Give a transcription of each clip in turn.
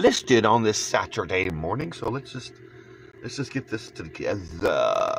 listed on this Saturday morning. So let's just get this together.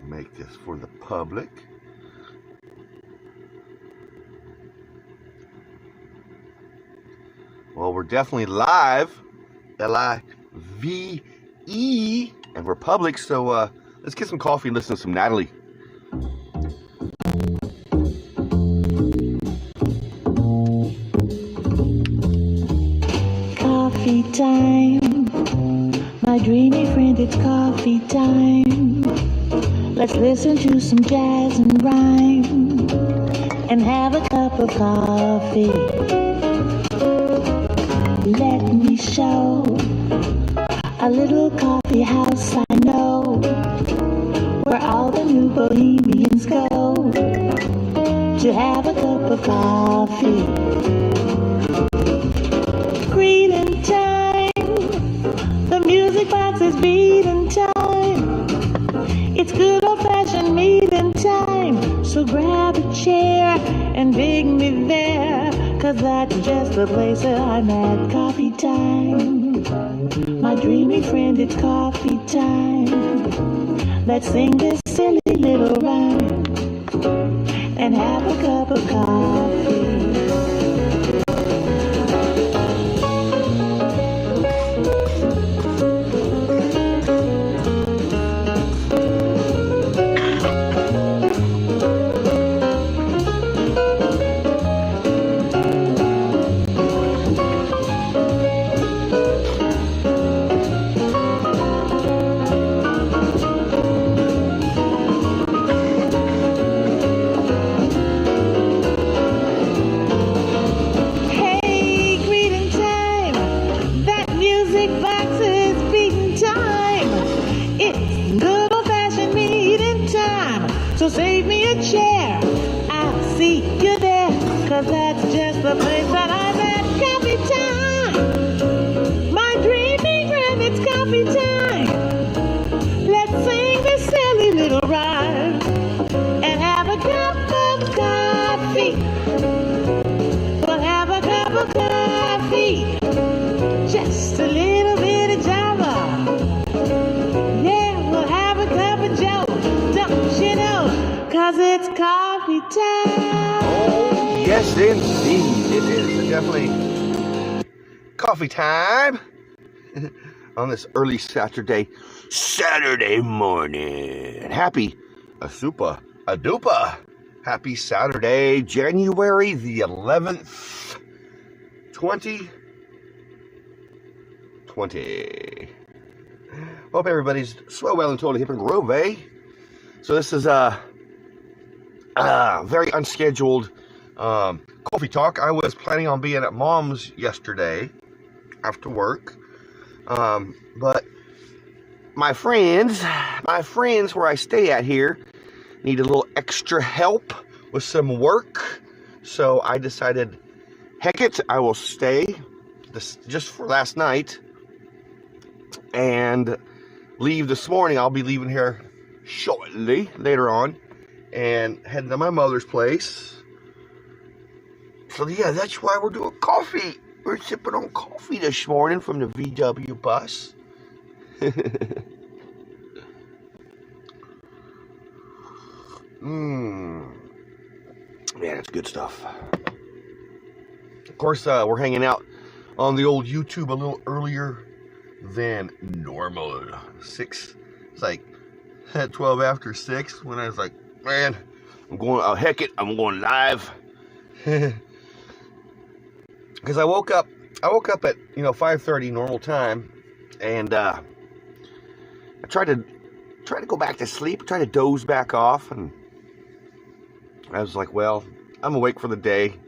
Make this for the public. Well, we're definitely live, L-I-V-E, and we're public, so let's get some coffee and listen to some Natalie. Coffee time, my dreamy friend, it's coffee time. Let's listen to some jazz and rhyme and have a cup of coffee. Let me show a little coffee house I know, where all the new bohemians go to have a cup of coffee. Greeting time, the music box is beating time. It's good old-fashioned meeting time, so grab a chair and dig me there, 'cause that's just the place that I'm at. Coffee time, my dreamy friend, it's coffee time. Let's sing this silly little rhyme and have a cup of coffee. So save me a chair, I'll see you there, 'cause that's just the place that I'm at. Coffee time, my dreamy friend, it's coffee time. Let's sing this silly little rhyme and have a cup of coffee. We'll have a cup of coffee, just a little bit of Java. Yeah, we'll have a cup of Joe, don't you know? 'Cause it's coffee time. Oh, yes, indeed, it is. Definitely coffee time on this early Saturday morning. Happy super duper happy Saturday, January the 11th, 2020. Hope everybody's swell, well, and totally hip and groove, eh? So this is very unscheduled coffee talk. I was planning on being at Mom's yesterday after work, but my friends where I stay at here need a little extra help with some work, so I decided, heck it, I will stay just for last night and leave this morning. I'll be leaving here shortly later on and heading to my mother's place. So yeah, that's why we're doing coffee. We're sipping on coffee this morning from the VW bus. Man, that's good stuff. Of course, we're hanging out on the old YouTube a little earlier than normal. It's like at 12 after 6 when I was like, man, I'm going live. Because I woke up at 5:30 normal time, and I tried to go back to sleep, try to doze back off, and I was like, well, I'm awake for the day.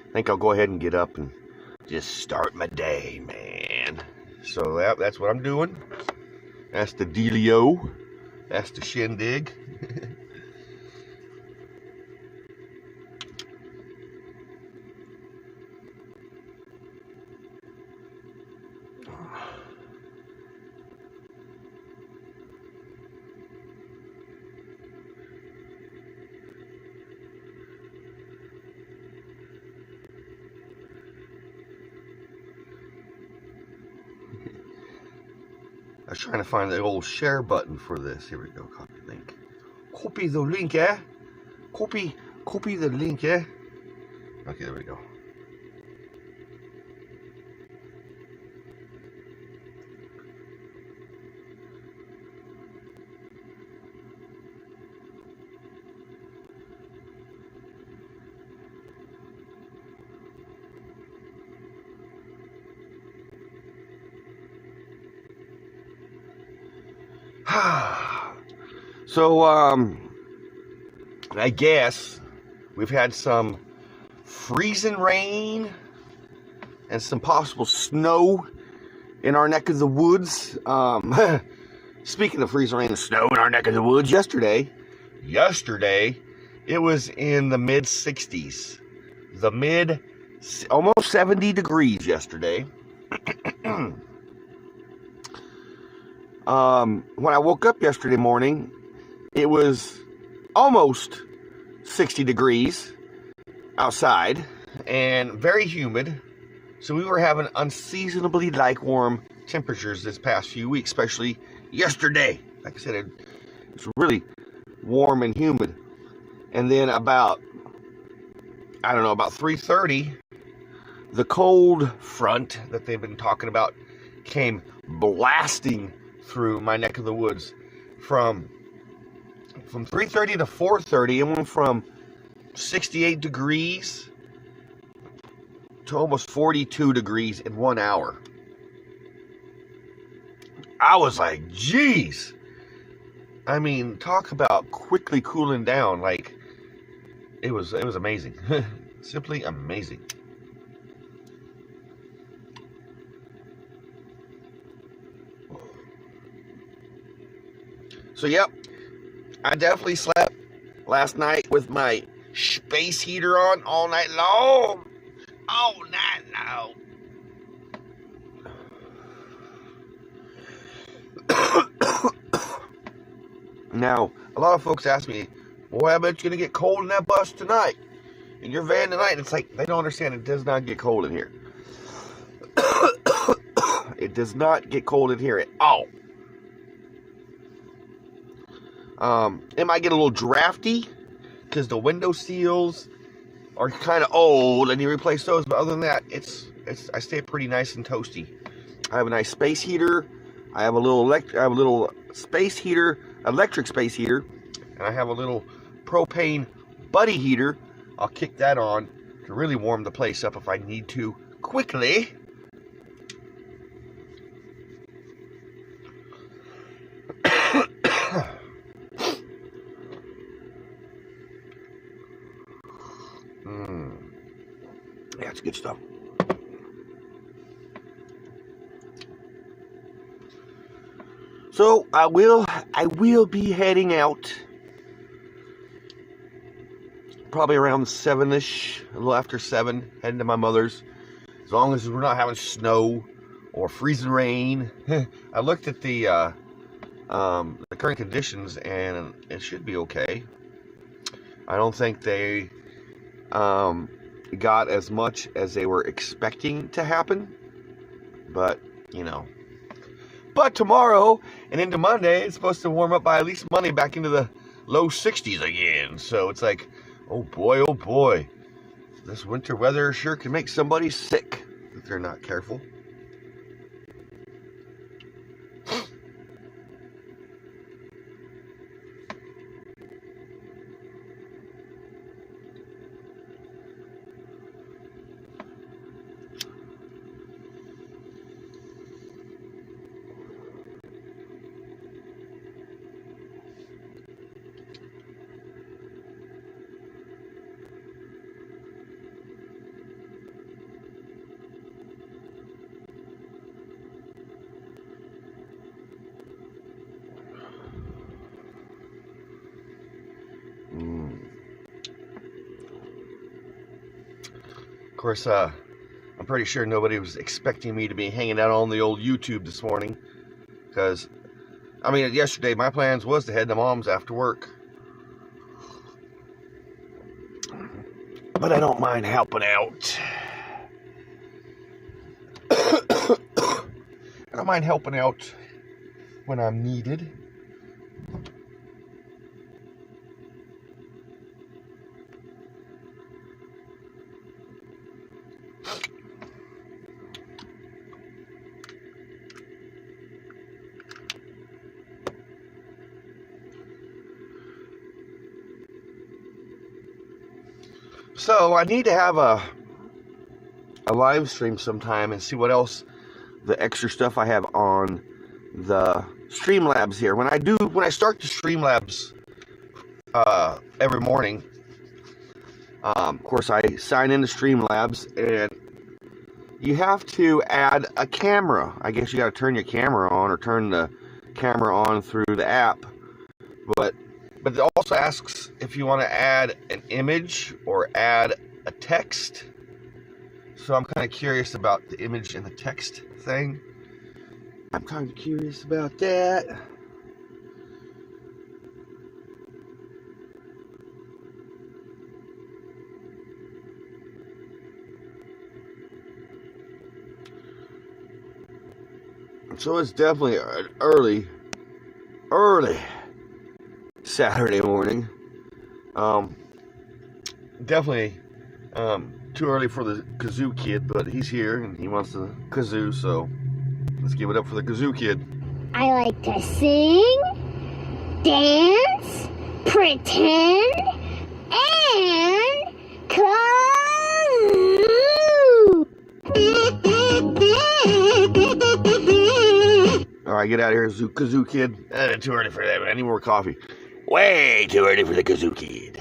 I think I'll go ahead and get up and just start my day, man. So that's what I'm doing. That's the dealio. That's the shindig. I was trying to find the old share button for this. Here we go. Copy link. Copy the link, eh? Copy the link, eh? Okay, there we go. So, I guess we've had some freezing rain and some possible snow in our neck of the woods. Speaking of freezing rain and snow in our neck of the woods, yesterday, it was in the mid 60s. Almost 70 degrees yesterday. When I woke up yesterday morning, it was almost 60 degrees outside and very humid. So we were having unseasonably warm temperatures this past few weeks, especially yesterday. Like I said, it's really warm and humid. And then about 3:30, the cold front that they've been talking about came blasting through my neck of the woods. From 3:30 to 4:30, it went from 68 degrees to almost 42 degrees in 1 hour. I was like, geez. I mean, talk about quickly cooling down. Like, it was amazing. Simply amazing. So, yep, I definitely slept last night with my space heater on all night long. All night long. Now, a lot of folks ask me, boy, I bet you're going to get cold in that bus tonight, in your van tonight. And it's like, they don't understand, it does not get cold in here. It does not get cold in here at all. It might get a little drafty because the window seals are kind of old and you replace those, but other than that, I stay pretty nice and toasty. I have a nice space heater. I have a little space heater, electric space heater, and I have a little propane buddy heater. I'll kick that on to really warm the place up if I need to quickly. Yeah, it's good stuff. So I will be heading out probably around 7-ish, a little after 7, heading to my mother's. As long as we're not having snow or freezing rain. I looked at the current conditions and it should be okay. I don't think they got as much as they were expecting to happen, but But tomorrow and into Monday, it's supposed to warm up by at least Monday back into the low 60s again. So it's like, oh boy, this winter weather sure can make somebody sick if they're not careful. course, I'm pretty sure nobody was expecting me to be hanging out on the old YouTube this morning. Because, I mean, yesterday my plans was to head to Mom's after work. But I don't mind helping out. I don't mind helping out when I'm needed. So I need to have a live stream sometime and see what else, the extra stuff I have on the Streamlabs here. When I start the Streamlabs every morning, of course I sign into Streamlabs, and you have to add a camera. I guess you got to turn your camera on or turn the camera on through the app. But it also asks if you want to add an image or add a text. So I'm kind of curious about the image and the text thing. I'm kind of curious about that. So it's definitely an early Saturday morning. Definitely too early for the kazoo kid, but he's here and he wants the kazoo, so let's give it up for the kazoo kid. I like to sing, dance, pretend, and kazoo. Alright, get out of here, kazoo kid. Too early for that, man. I need more coffee. Way too early for the kazoo kid.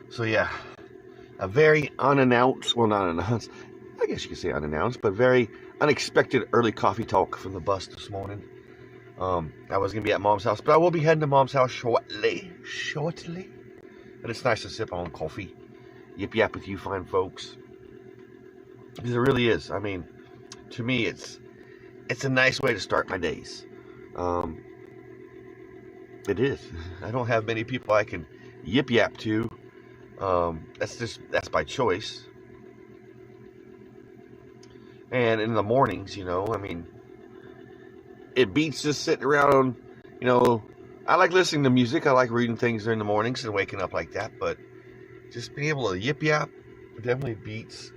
So yeah, a very unannounced, well, not announced, I guess you could say unannounced, but very unexpected early coffee talk from the bus this morning. I was going to be at Mom's house, but I will be heading to Mom's house shortly. But it's nice to sip on coffee. Yip yap with you fine folks. Because it really is. I mean, to me, it's a nice way to start my days. It is. I don't have many people I can yip yap to. That's by choice. And in the mornings, I mean, it beats just sitting around, I like listening to music. I like reading things during the mornings and waking up like that. But just being able to yip yap definitely beats,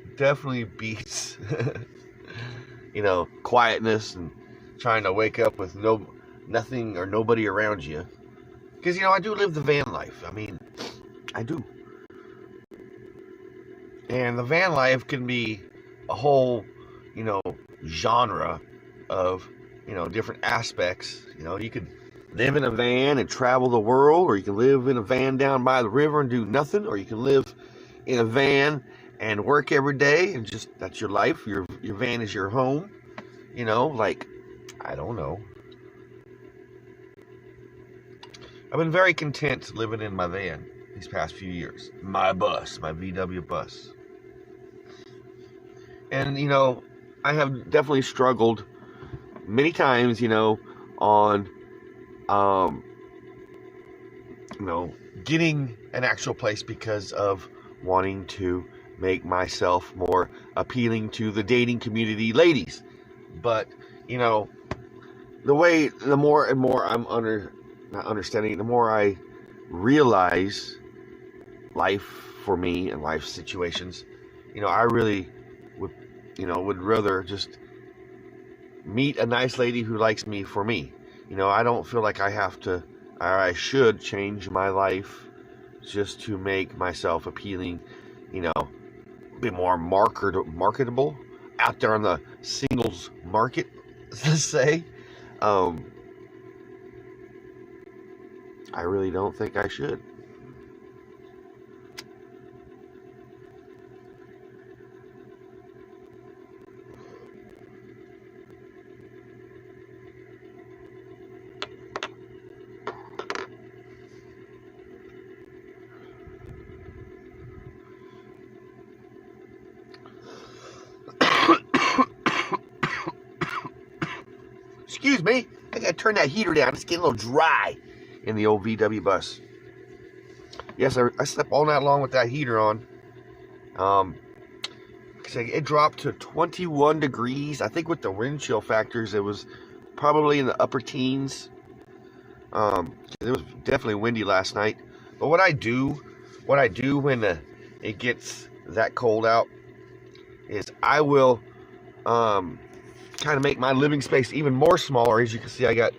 quietness and trying to wake up with nothing or nobody around you. Because, I do live the van life. I mean, I do. And the van life can be a whole, genre of, different aspects. You could live in a van and travel the world, or you can live in a van down by the river and do nothing, or you can live in a van and work every day and just, that's your life. Your van is your home. I don't know. I've been very content living in my van these past few years. My bus, my VW bus. And, I have definitely struggled many times, on, getting an actual place because of wanting to make myself more appealing to the dating community ladies. But, the more and more I'm not understanding, the more I realize life for me and life situations, I really would rather just meet a nice lady who likes me for me. I don't feel like I have to, or I should change my life just to make myself appealing, be more marketable out there on the singles market, let's say. I really don't think I should. excuse me, I gotta turn that heater down. It's getting a little dry in the old VW bus. Yes, I slept all night long with that heater on. It dropped to 21 degrees. I think with the wind chill factors, it was probably in the upper teens. It was definitely windy last night. But what I do when it gets that cold out is I will kind of make my living space even more smaller. As you can see, I got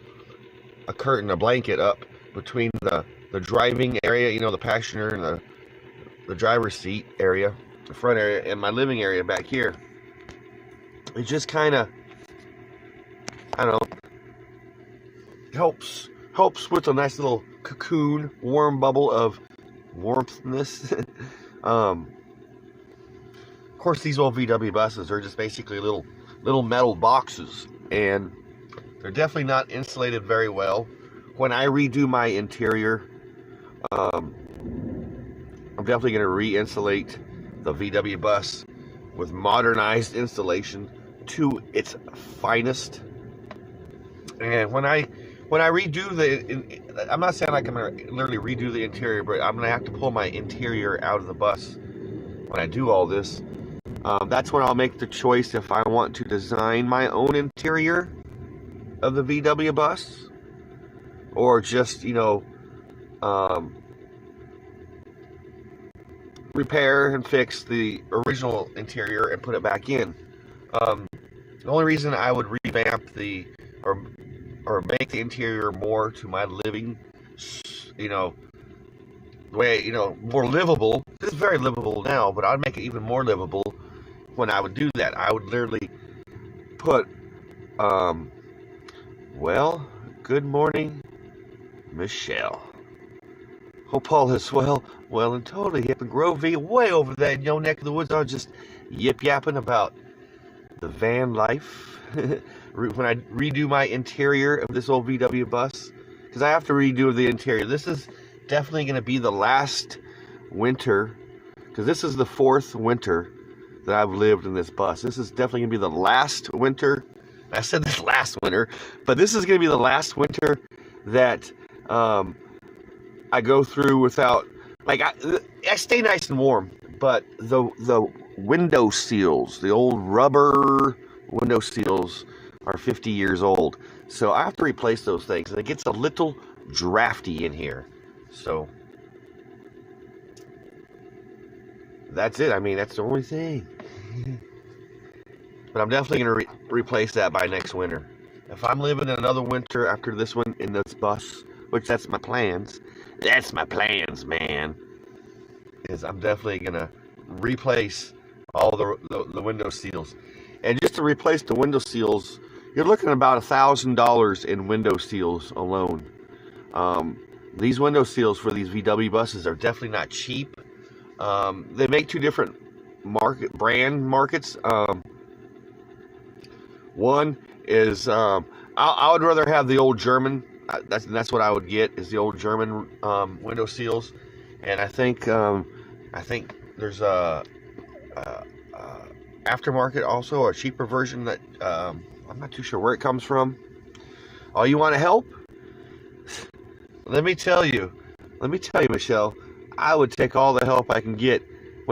a curtain, a blanket up between the driving area, you know, the passenger and the driver's seat area, the front area, and my living area back here. It just kind of, I don't know, helps with a nice little cocoon, warm bubble of warmthness. Of course, these old VW buses are just basically little metal boxes, and they're definitely not insulated very well. When I redo my interior, I'm definitely going to re-insulate the VW bus with modernized insulation to its finest. And when I redo I'm not saying like I'm going to literally redo the interior, but I'm going to have to pull my interior out of the bus when I do all this. That's when I'll make the choice if I want to design my own interior of the VW bus, or just, you know, repair and fix the original interior and put it back in. The only reason I would revamp or make the interior more to my living, you know, way, you know, more livable. It's very livable now, but I'd make it even more livable when I would do that. I would literally put, well, good morning, Michelle. Hope all is well and totally hip and grovey, way over there in your neck of the woods. I was just yip-yapping about the van life. When I redo my interior of this old VW bus, because I have to redo the interior. This is definitely going to be the last winter, because this is the 4th winter that I've lived in this bus. This is definitely going to be the last winter. I said this last winter, but this is going to be the last winter that I go through without, like, I stay nice and warm, but the window seals, the old rubber window seals, are 50 years old. So I have to replace those things, and it gets a little drafty in here. So that's it. I mean, that's the only thing. But I'm definitely going to replace that by next winter. If I'm living another winter after this one in this bus, which that's my plans. That's my plans, man. Is I'm definitely going to replace all the window seals. And just to replace the window seals, you're looking at about $1,000 in window seals alone. These window seals for these VW buses are definitely not cheap. They make two different brand markets. One is I would rather have the old German. That's what I would get, is the old German window seals. And I think there's a aftermarket also, a cheaper version that I'm not too sure where it comes from. Oh, you want to help? Let me tell you, Michelle, I would take all the help I can get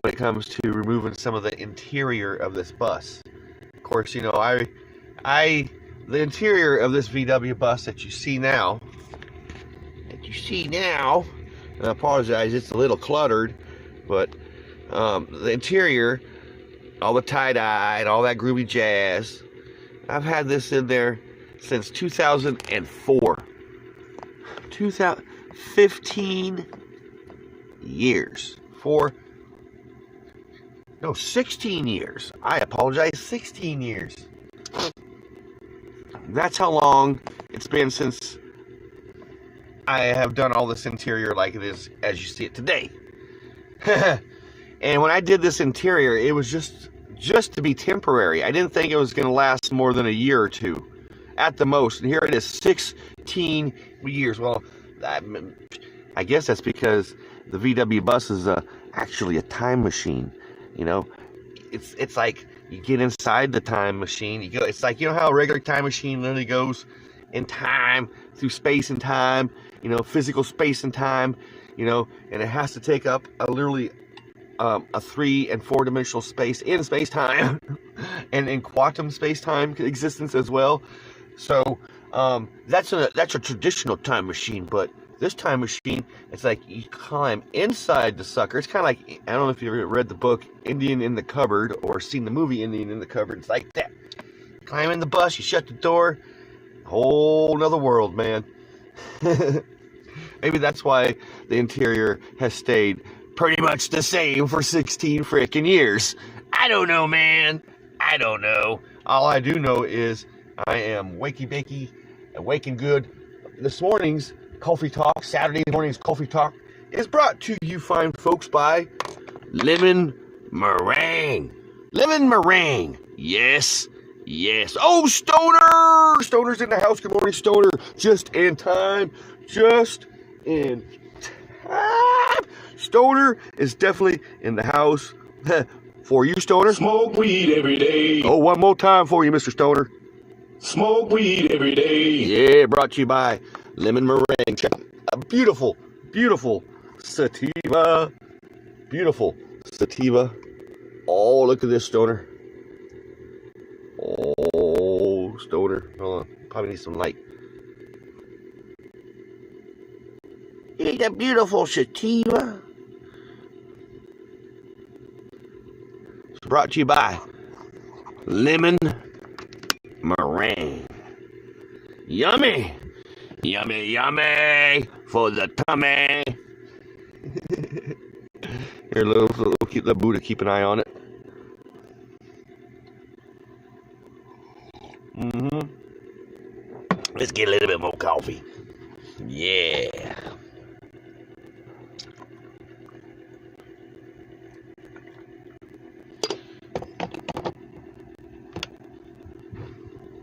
when it comes to removing some of the interior of this bus. Of course, you know, the interior of this VW bus that you see now, and I apologize, it's a little cluttered, but the interior, all the tie-dye and all that groovy jazz, I've had this in there since 2004. 15 years. 16 years. I apologize, 16 years. That's how long it's been since I have done all this interior like it is as you see it today. And when I did this interior, it was just to be temporary. I didn't think it was going to last more than a year or two at the most. And here it is, 16 years. Well, I guess that's because the VW bus is actually a time machine. You know, it's like You get inside the time machine. You go. It's like, you know how a regular time machine literally goes in time, through space and time, physical space and time, and it has to take up literally a 3 and 4 dimensional space in space time and in quantum space time existence as well. So that's a traditional time machine, but this time machine, it's like you climb inside the sucker. It's kind of like, I don't know if you ever read the book Indian in the Cupboard or seen the movie Indian in the Cupboard. It's like that. Climb in the bus, you shut the door, whole nother world, man. Maybe that's why the interior has stayed pretty much the same for 16 freaking years. I don't know, man. I don't know. All I do know is I am wakey bakey and waking good. This morning's Coffee Talk, Saturday morning's Coffee Talk, is brought to you fine folks by Lemon Meringue. Lemon Meringue. Yes. Yes. Oh, Stoner! Stoner's in the house. Good morning, Stoner. Just in time. Just in time. Stoner is definitely in the house. For you, Stoner. Smoke weed every day. Oh, one more time for you, Mr. Stoner. Smoke weed every day. Yeah, brought to you by Lemon Meringue. Check a beautiful, beautiful sativa. Beautiful sativa. Oh, look at this, Stoner. Oh, Stoner. Hold on. Probably need some light. You need that beautiful sativa. It's brought to you by Lemon Meringue. Yummy. Yummy, yummy for the tummy. Here, little keep the Buddha, keep an eye on it. Let's get a little bit more coffee. Yeah.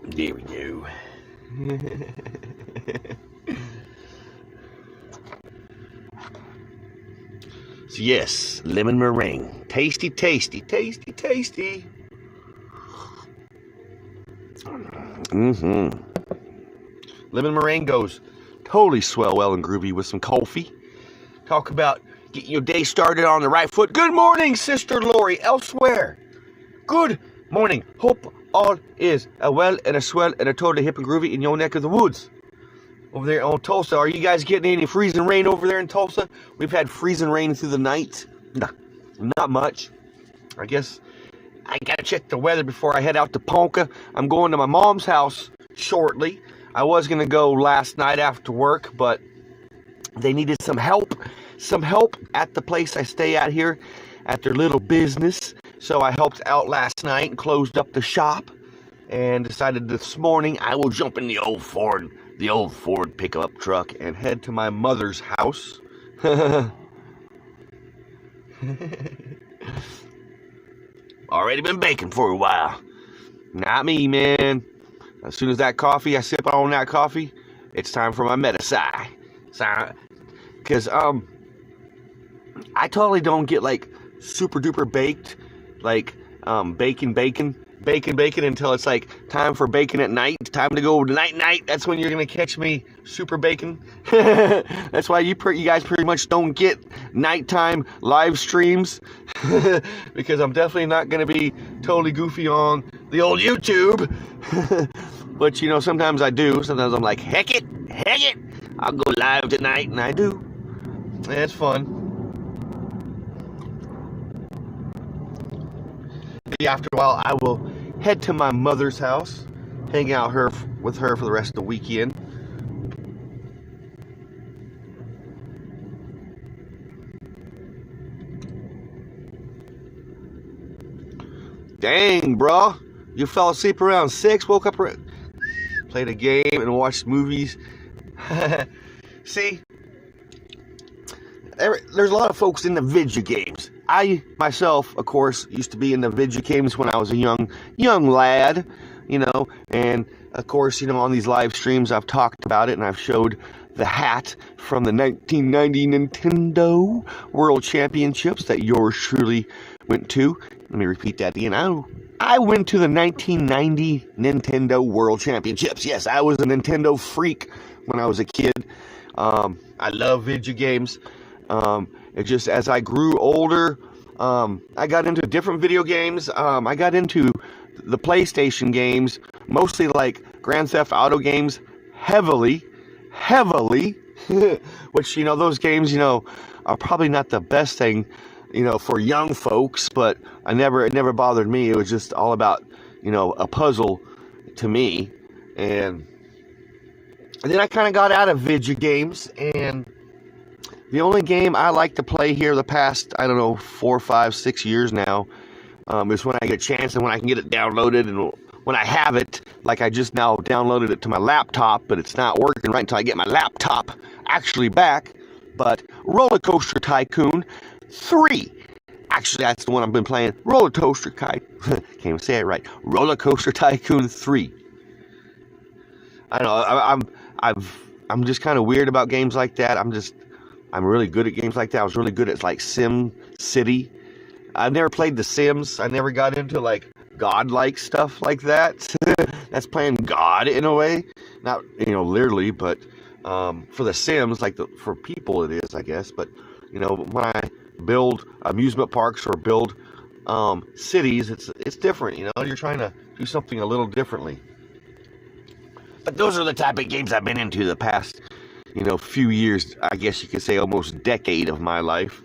There we go. So yes, lemon meringue. Tasty, tasty, tasty, tasty. Lemon meringue goes totally swell well and groovy with some coffee. Talk about getting your day started on the right foot. Good morning, Sister Lori elsewhere. Good morning. Hope all is a well and a swell and a totally hip and groovy in your neck of the woods. Over there on Tulsa, are you guys getting any freezing rain over there in Tulsa? We've had freezing rain through the night. Nah, not much. I guess I gotta check the weather before I head out to Ponca. I'm going to my mom's house shortly. I was gonna go last night after work, but they needed some help at the place I stay at here, at their little business. So I helped out last night and closed up the shop, and decided this morning I will jump in the old Ford pickup truck and head to my mother's house. Already been baking for a while. Not me, man. As soon as that coffee, I sip on that coffee, it's time for my medicine. Because, I totally don't get, like, super duper baked, like, bacon until it's like time for bacon at night. Time to go night. That's when you're gonna catch me super bacon. That's why you guys pretty much don't get nighttime live streams, because I'm definitely not gonna be totally goofy on the old YouTube. But sometimes I do. Sometimes I'm like, heck it, I'll go live tonight, and I do. And it's fun. After a while, I will head to my mother's house, hang out with her for the rest of the weekend. Dang, bro. You fell asleep around 6, woke up, played a game, and watched movies. See? There's a lot of folks in the video games. I, myself, of course, used to be in the video games when I was a young lad, and, of course, on these live streams, I've talked about it, and I've showed the hat from the 1990 Nintendo World Championships that yours truly went to. Let me repeat that again. I went to the 1990 Nintendo World Championships. Yes, I was a Nintendo freak when I was a kid. I love video games. It just, as I grew older, I got into different video games. I got into the PlayStation games, mostly like Grand Theft Auto games, heavily, which, those games, are probably not the best thing, for young folks, but it never bothered me. It was just all about, a puzzle to me. And then I kind of got out of video games, and the only game I like to play here the past, 4, 5, 6 years now, is when I get a chance and when I can get it downloaded, and when I have it, like I just now downloaded it to my laptop, but it's not working right until I get my laptop actually back. But Roller Coaster Tycoon 3. Actually, that's the one I've been playing. Roller Coaster Tycoon. Can't even say it right. Roller Coaster Tycoon 3. I don't know. I'm just kind of weird about games like that. I'm really good at games like that. I was really good at like Sim City. I've never played The Sims. I never got into like godlike stuff like that. That's playing God in a way, not literally, but for The Sims, for people it is, I guess. But when I build amusement parks or build cities, it's different. You're trying to do something a little differently. But those are the type of games I've been into the past few years, I guess you could say almost decade of my life.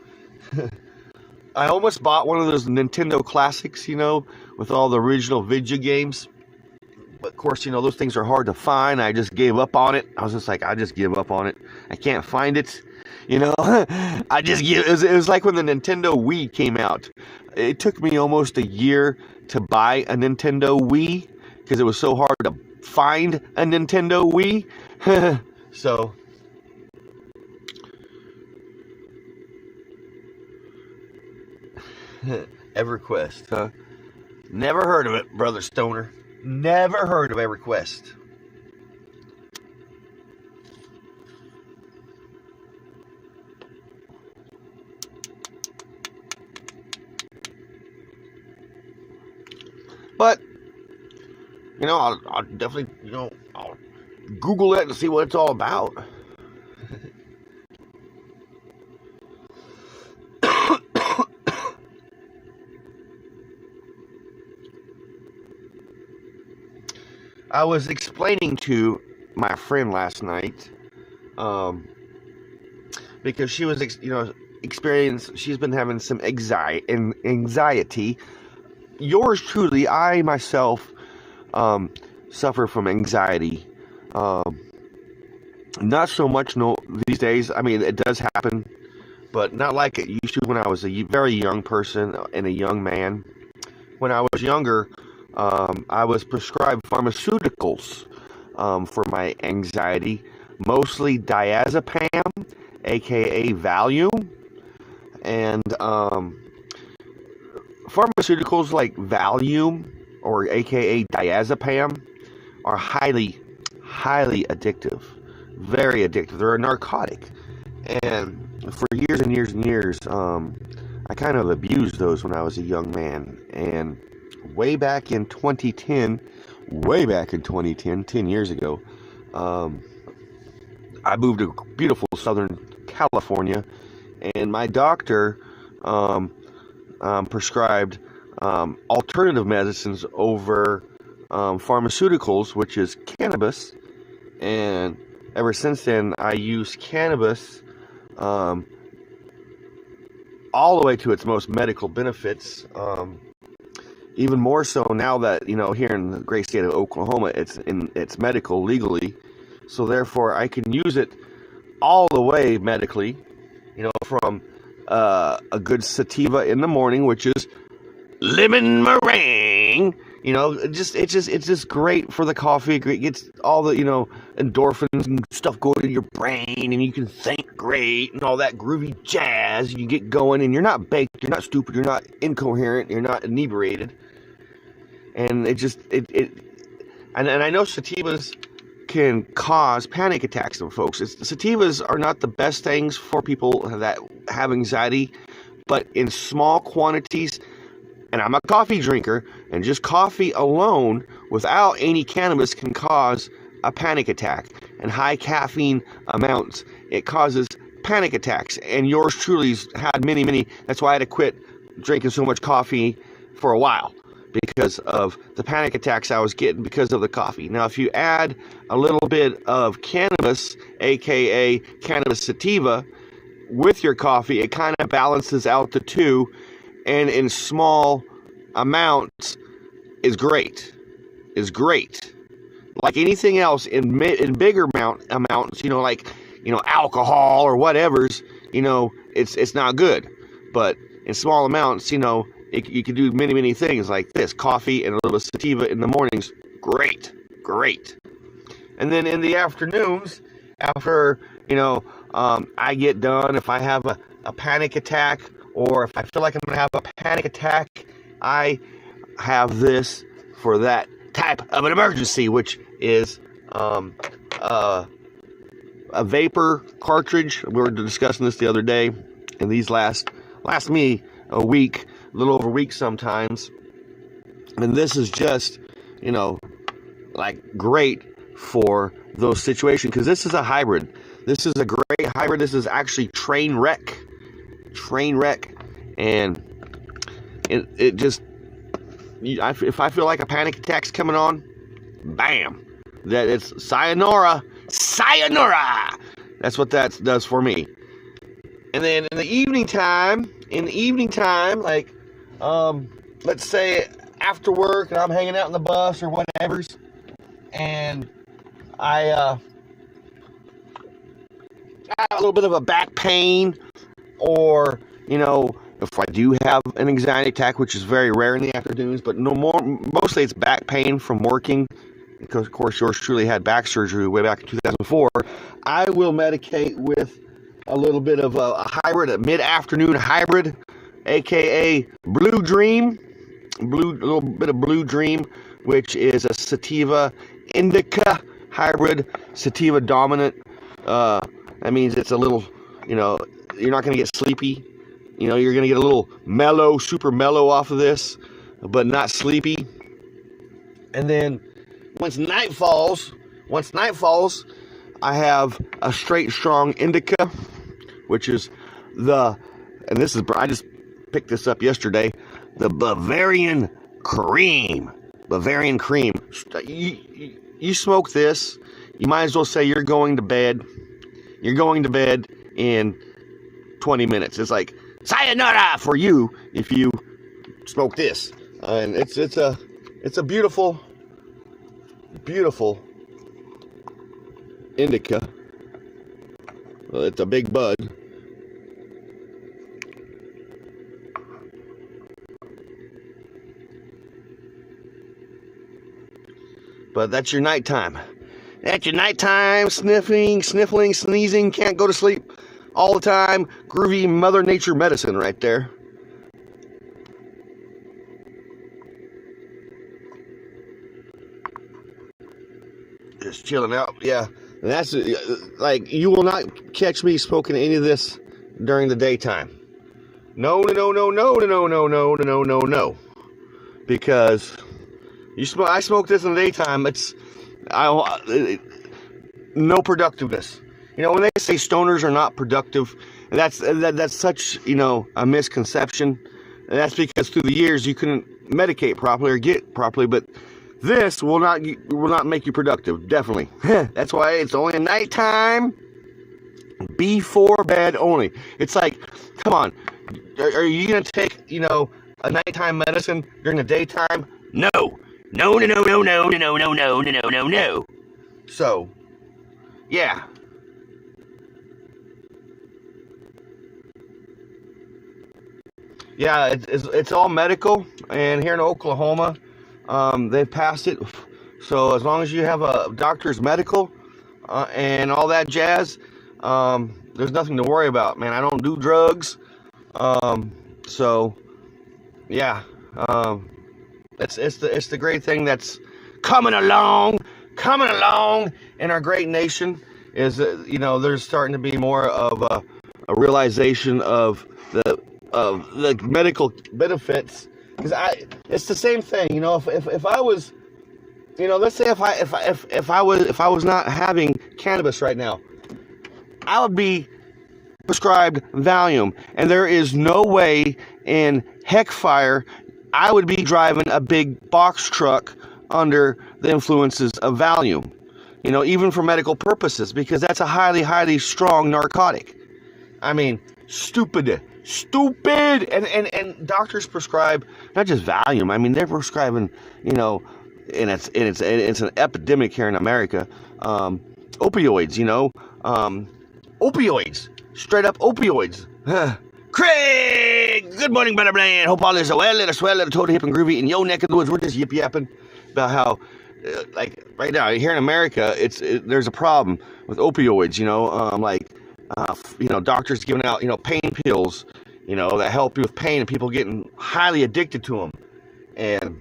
I almost bought one of those Nintendo Classics, with all the original video games. But of course, those things are hard to find. I just gave up on it. I was just like, I just give up on it. I can't find it. I just give. It was like when the Nintendo Wii came out. It took me almost a year to buy a Nintendo Wii because it was so hard to find a Nintendo Wii. So EverQuest, huh? Never heard of it, Brother Stoner. Never heard of EverQuest. But, I'll definitely, I'll Google it and see what it's all about. I was explaining to my friend last night, because she was, she's been having some anxiety. Yours truly, I myself, suffer from anxiety. Not so much these days. I mean, it does happen, but not like it used to when I was a very young person and a young man. When I was younger, I was prescribed pharmaceuticals for my anxiety, mostly diazepam, aka Valium, and pharmaceuticals like Valium or aka diazepam are highly addictive, very addictive. They're a narcotic, and for years and years and years, I kind of abused those when I was a young man. And way back in 2010, 10 years ago, I moved to beautiful Southern California, and my doctor prescribed alternative medicines over pharmaceuticals, which is cannabis. And ever since then, I use cannabis all the way to its most medical benefits. Even more so now that, here in the great state of Oklahoma, it's medical legally. So therefore, I can use it all the way medically, from a good sativa in the morning, which is lemon meringue. It's just great for the coffee. It gets all the, endorphins and stuff going in your brain, and you can think great and all that groovy jazz. And you get going, and you're not baked, you're not stupid, you're not incoherent, you're not inebriated. And and I know sativas can cause panic attacks in folks. Sativas are not the best things for people that have anxiety, but in small quantities, And I'm a coffee drinker, and just coffee alone without any cannabis can cause a panic attack. And high caffeine amounts, it causes panic attacks. And yours truly's had many. That's why I had to quit drinking so much coffee for a while, because of the panic attacks I was getting because of the coffee. Now, if you add a little bit of cannabis, aka cannabis sativa, with your coffee, it kind of balances out the two, and in small amounts is great. Like anything else, in bigger amounts, like alcohol or whatever's, it's not good. But in small amounts, you can do many things like this. Coffee and a little sativa in the mornings, great. And then in the afternoons, after I get done, if I have a panic attack, or if I feel like I'm going to have a panic attack, I have this for that type of an emergency, which is a vapor cartridge. We were discussing this the other day, and these last me a week, a little over a week sometimes. And this is just, like great for those situations, because this is a hybrid. This is a great hybrid. This is actually train wreck, and it just, if I feel like a panic attack's coming on, bam, that it's sayonara. That's what that does for me. And then in the evening time, like, let's say after work and I'm hanging out in the bus or whatever's, and I got a little bit of a back pain, or if I do have an anxiety attack, which is very rare in the afternoons, but mostly it's back pain from working, because of course yours truly had back surgery way back in 2004. I will medicate with a little bit of a hybrid, a mid-afternoon hybrid, aka Blue Dream, a little bit of Blue Dream, which is a sativa indica hybrid, sativa dominant. That means it's a little, you're not going to get sleepy. You're going to get a little mellow, super mellow off of this, but not sleepy. And then once night falls, I have a straight strong indica, which is I just picked this up yesterday, the Bavarian Cream. You smoke this, you might as well say you're going to bed. You're going to bed in 20 minutes. It's like sayonara for you if you smoke this. And it's a beautiful indica. Well, it's a big bud. But that's your nighttime. That's your nighttime sniffling, sneezing, can't go to sleep all the time. Groovy Mother Nature medicine right there. Just chilling out, yeah. And that's like, you will not catch me smoking any of this during the daytime. No. Because I smoke this in the daytime. No productiveness. When they say stoners are not productive, that's such a misconception. And that's because through the years you couldn't medicate properly or get properly, but this will not make you productive, definitely. That's why it's only a nighttime, before bed only. It's like, come on, are you gonna take a nighttime medicine during the daytime? No. So, yeah. Yeah, it's all medical, and here in Oklahoma, they've passed it. So as long as you have a doctor's medical and all that jazz, there's nothing to worry about, man. I don't do drugs, so yeah, it's the great thing that's coming along in our great nation, is that there's starting to be more of a realization of the medical benefits because it's the same thing. You know, if I was, you know, let's say if I was not having cannabis right now, I would be prescribed Valium, and there is no way in heck fire I would be driving a big box truck under the influences of Valium, you know, even for medical purposes, because that's a highly strong narcotic. I mean, stupid, and doctors prescribe not just Valium. I mean, they're prescribing, you know, and it's an epidemic here in America, opioids, you know, opioids. Straight up opioids. Craig! Good morning, brother man. Hope all is well and a swell and a total hip and groovy in your neck of the woods. We're just yip-yapping about how, like, right now, here in America, there's a problem with opioids, you know, you know, doctors giving out, you know, pain pills, you know, that help you with pain, and people getting highly addicted to them. And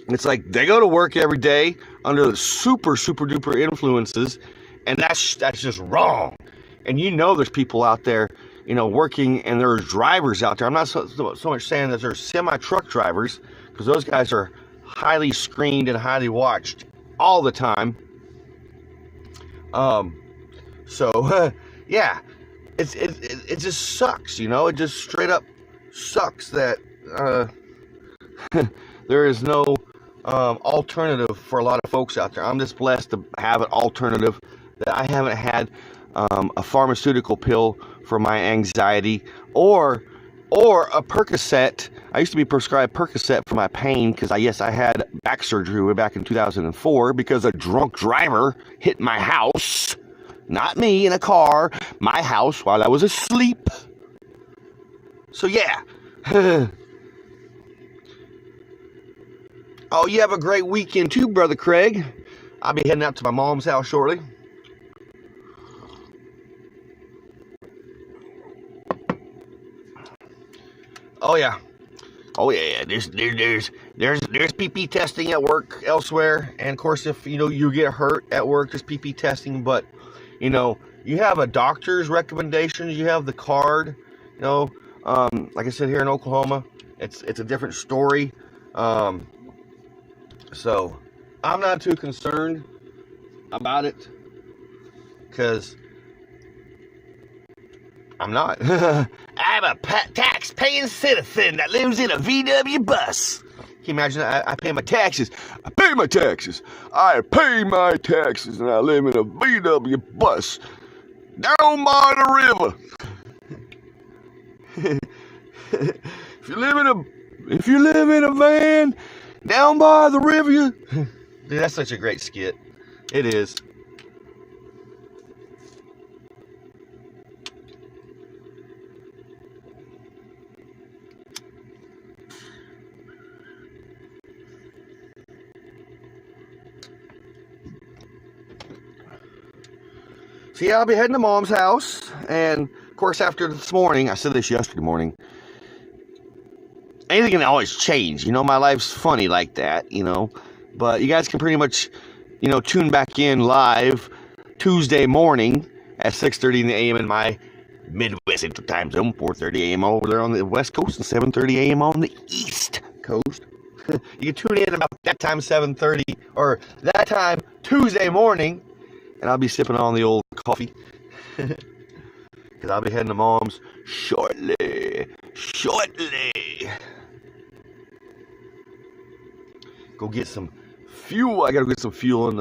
it's like, they go to work every day under the super duper influences, and that's just wrong. And you know there's people out there, you know, working, and there's drivers out there. I'm not so much saying that there's semi-truck drivers, because those guys are highly screened and highly watched all the time. So, yeah, it just sucks, you know? It just straight up sucks that there is no alternative for a lot of folks out there. I'm just blessed to have an alternative, that I haven't had a pharmaceutical pill for my anxiety, or a Percocet. I used to be prescribed Percocet for my pain, because I had back surgery way back in 2004 because a drunk driver hit my house. Not me in a car, my house, while I was asleep. So yeah. Oh, you have a great weekend too, Brother Craig. I'll be heading out to my mom's house shortly. Oh yeah. There's PP testing at work elsewhere, and of course, if you know you get hurt at work, there's PP testing. But you know, you have a doctor's recommendations. You have the card. You know, like I said, here in Oklahoma, it's a different story. So I'm not too concerned about it, because I'm not. I'm a tax-paying citizen that lives in a VW bus. Can you imagine? I pay my taxes. I pay my taxes, and I live in a VW bus down by the river. If you live in a van down by the river, dude, that's such a great skit. It is. So yeah, I'll be heading to Mom's house, and of course after this morning, I said this yesterday morning, anything can always change, you know, my life's funny like that, you know, but you guys can pretty much, you know, tune back in live Tuesday morning at 6:30 a.m. in my Midwest Central Time Zone, 4:30 a.m. over there on the West Coast, and 7:30 a.m. on the East Coast. You can tune in about that time, 7:30, or that time Tuesday morning, and I'll be sipping on the old coffee, because I'll be heading to Mom's shortly. Go get some fuel. I gotta get some fuel in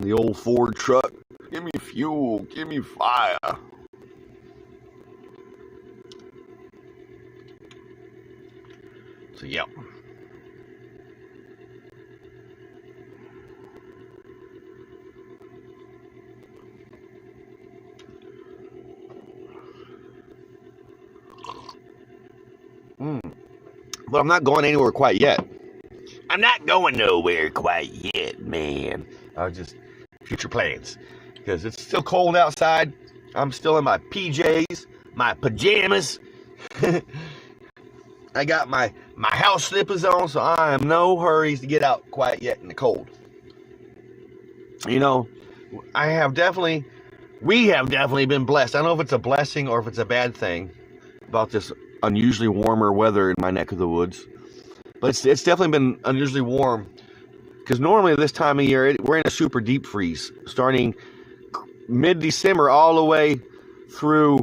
the old Ford truck. Give me fuel. Give me fire. So yeah. But I'm not going anywhere quite yet. I'm not going nowhere quite yet, man. Just future plans. Because it's still cold outside. I'm still in my PJs, my pajamas. I got my house slippers on, so I am no hurries to get out quite yet in the cold. You know, we have definitely been blessed. I don't know if it's a blessing or if it's a bad thing about this unusually warmer weather in my neck of the woods. But it's definitely been unusually warm. Because normally this time of year, we're in a super deep freeze. Starting mid-December all the way through,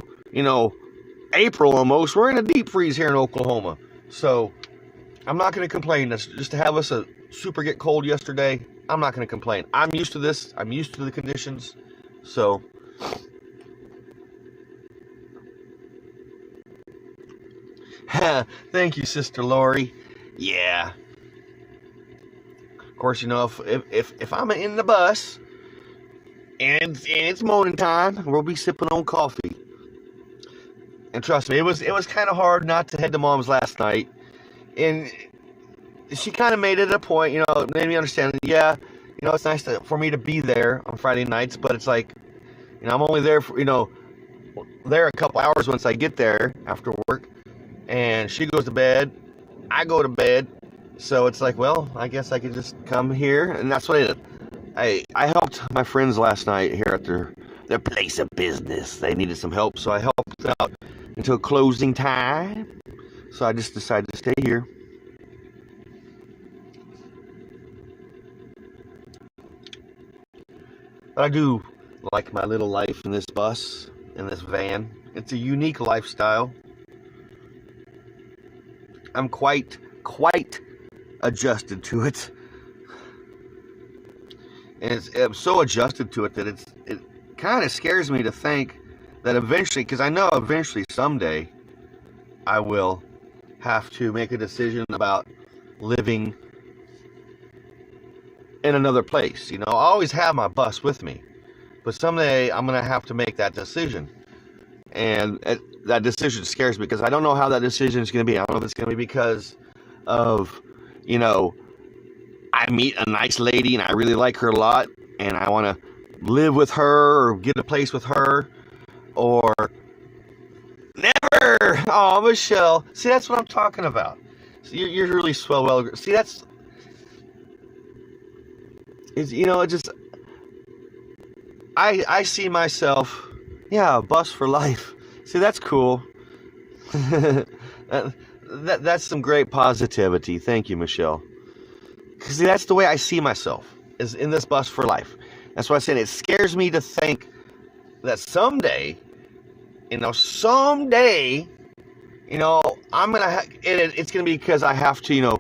April almost. We're in a deep freeze here in Oklahoma. So I'm not going to complain. That's just to have us a super get cold yesterday. I'm not going to complain. I'm used to this. I'm used to the conditions. So thank you, Sister Lori. Yeah. Of course, if I'm in the bus and it's morning time, we'll be sipping on coffee. And trust me, it was kind of hard not to head to Mom's last night. And she kind of made it a point, made me understand that, yeah, it's nice for me to be there on Friday nights, but it's like, I'm only there for, there a couple hours once I get there after work. And she goes to bed, I go to bed. So it's like, well, I guess I could just come here. And that's what I did. I helped my friends last night here at their place of business. They needed some help, so I helped out until closing time. So I just decided to stay here. But I do like my little life in this bus, in this van. It's a unique lifestyle. I'm quite adjusted to it. And I'm so adjusted to it that it kind of scares me to think that eventually, because I know eventually someday I will have to make a decision about living in another place. I always have my bus with me, but someday I'm going to have to make that decision. And that decision scares me because I don't know how that decision is going to be. I don't know if it's going to be because of, I meet a nice lady and I really like her a lot and I want to live with her or get a place with her, or never. Oh, Michelle. See, that's what I'm talking about. So you're really swell. Well, see, I see myself, a bus for life. See, that's cool. That's some great positivity. Thank you, Michelle. Because see, that's the way I see myself, is in this bus for life. That's why I said it scares me to think that someday, I'm gonna. It's gonna be because I have to,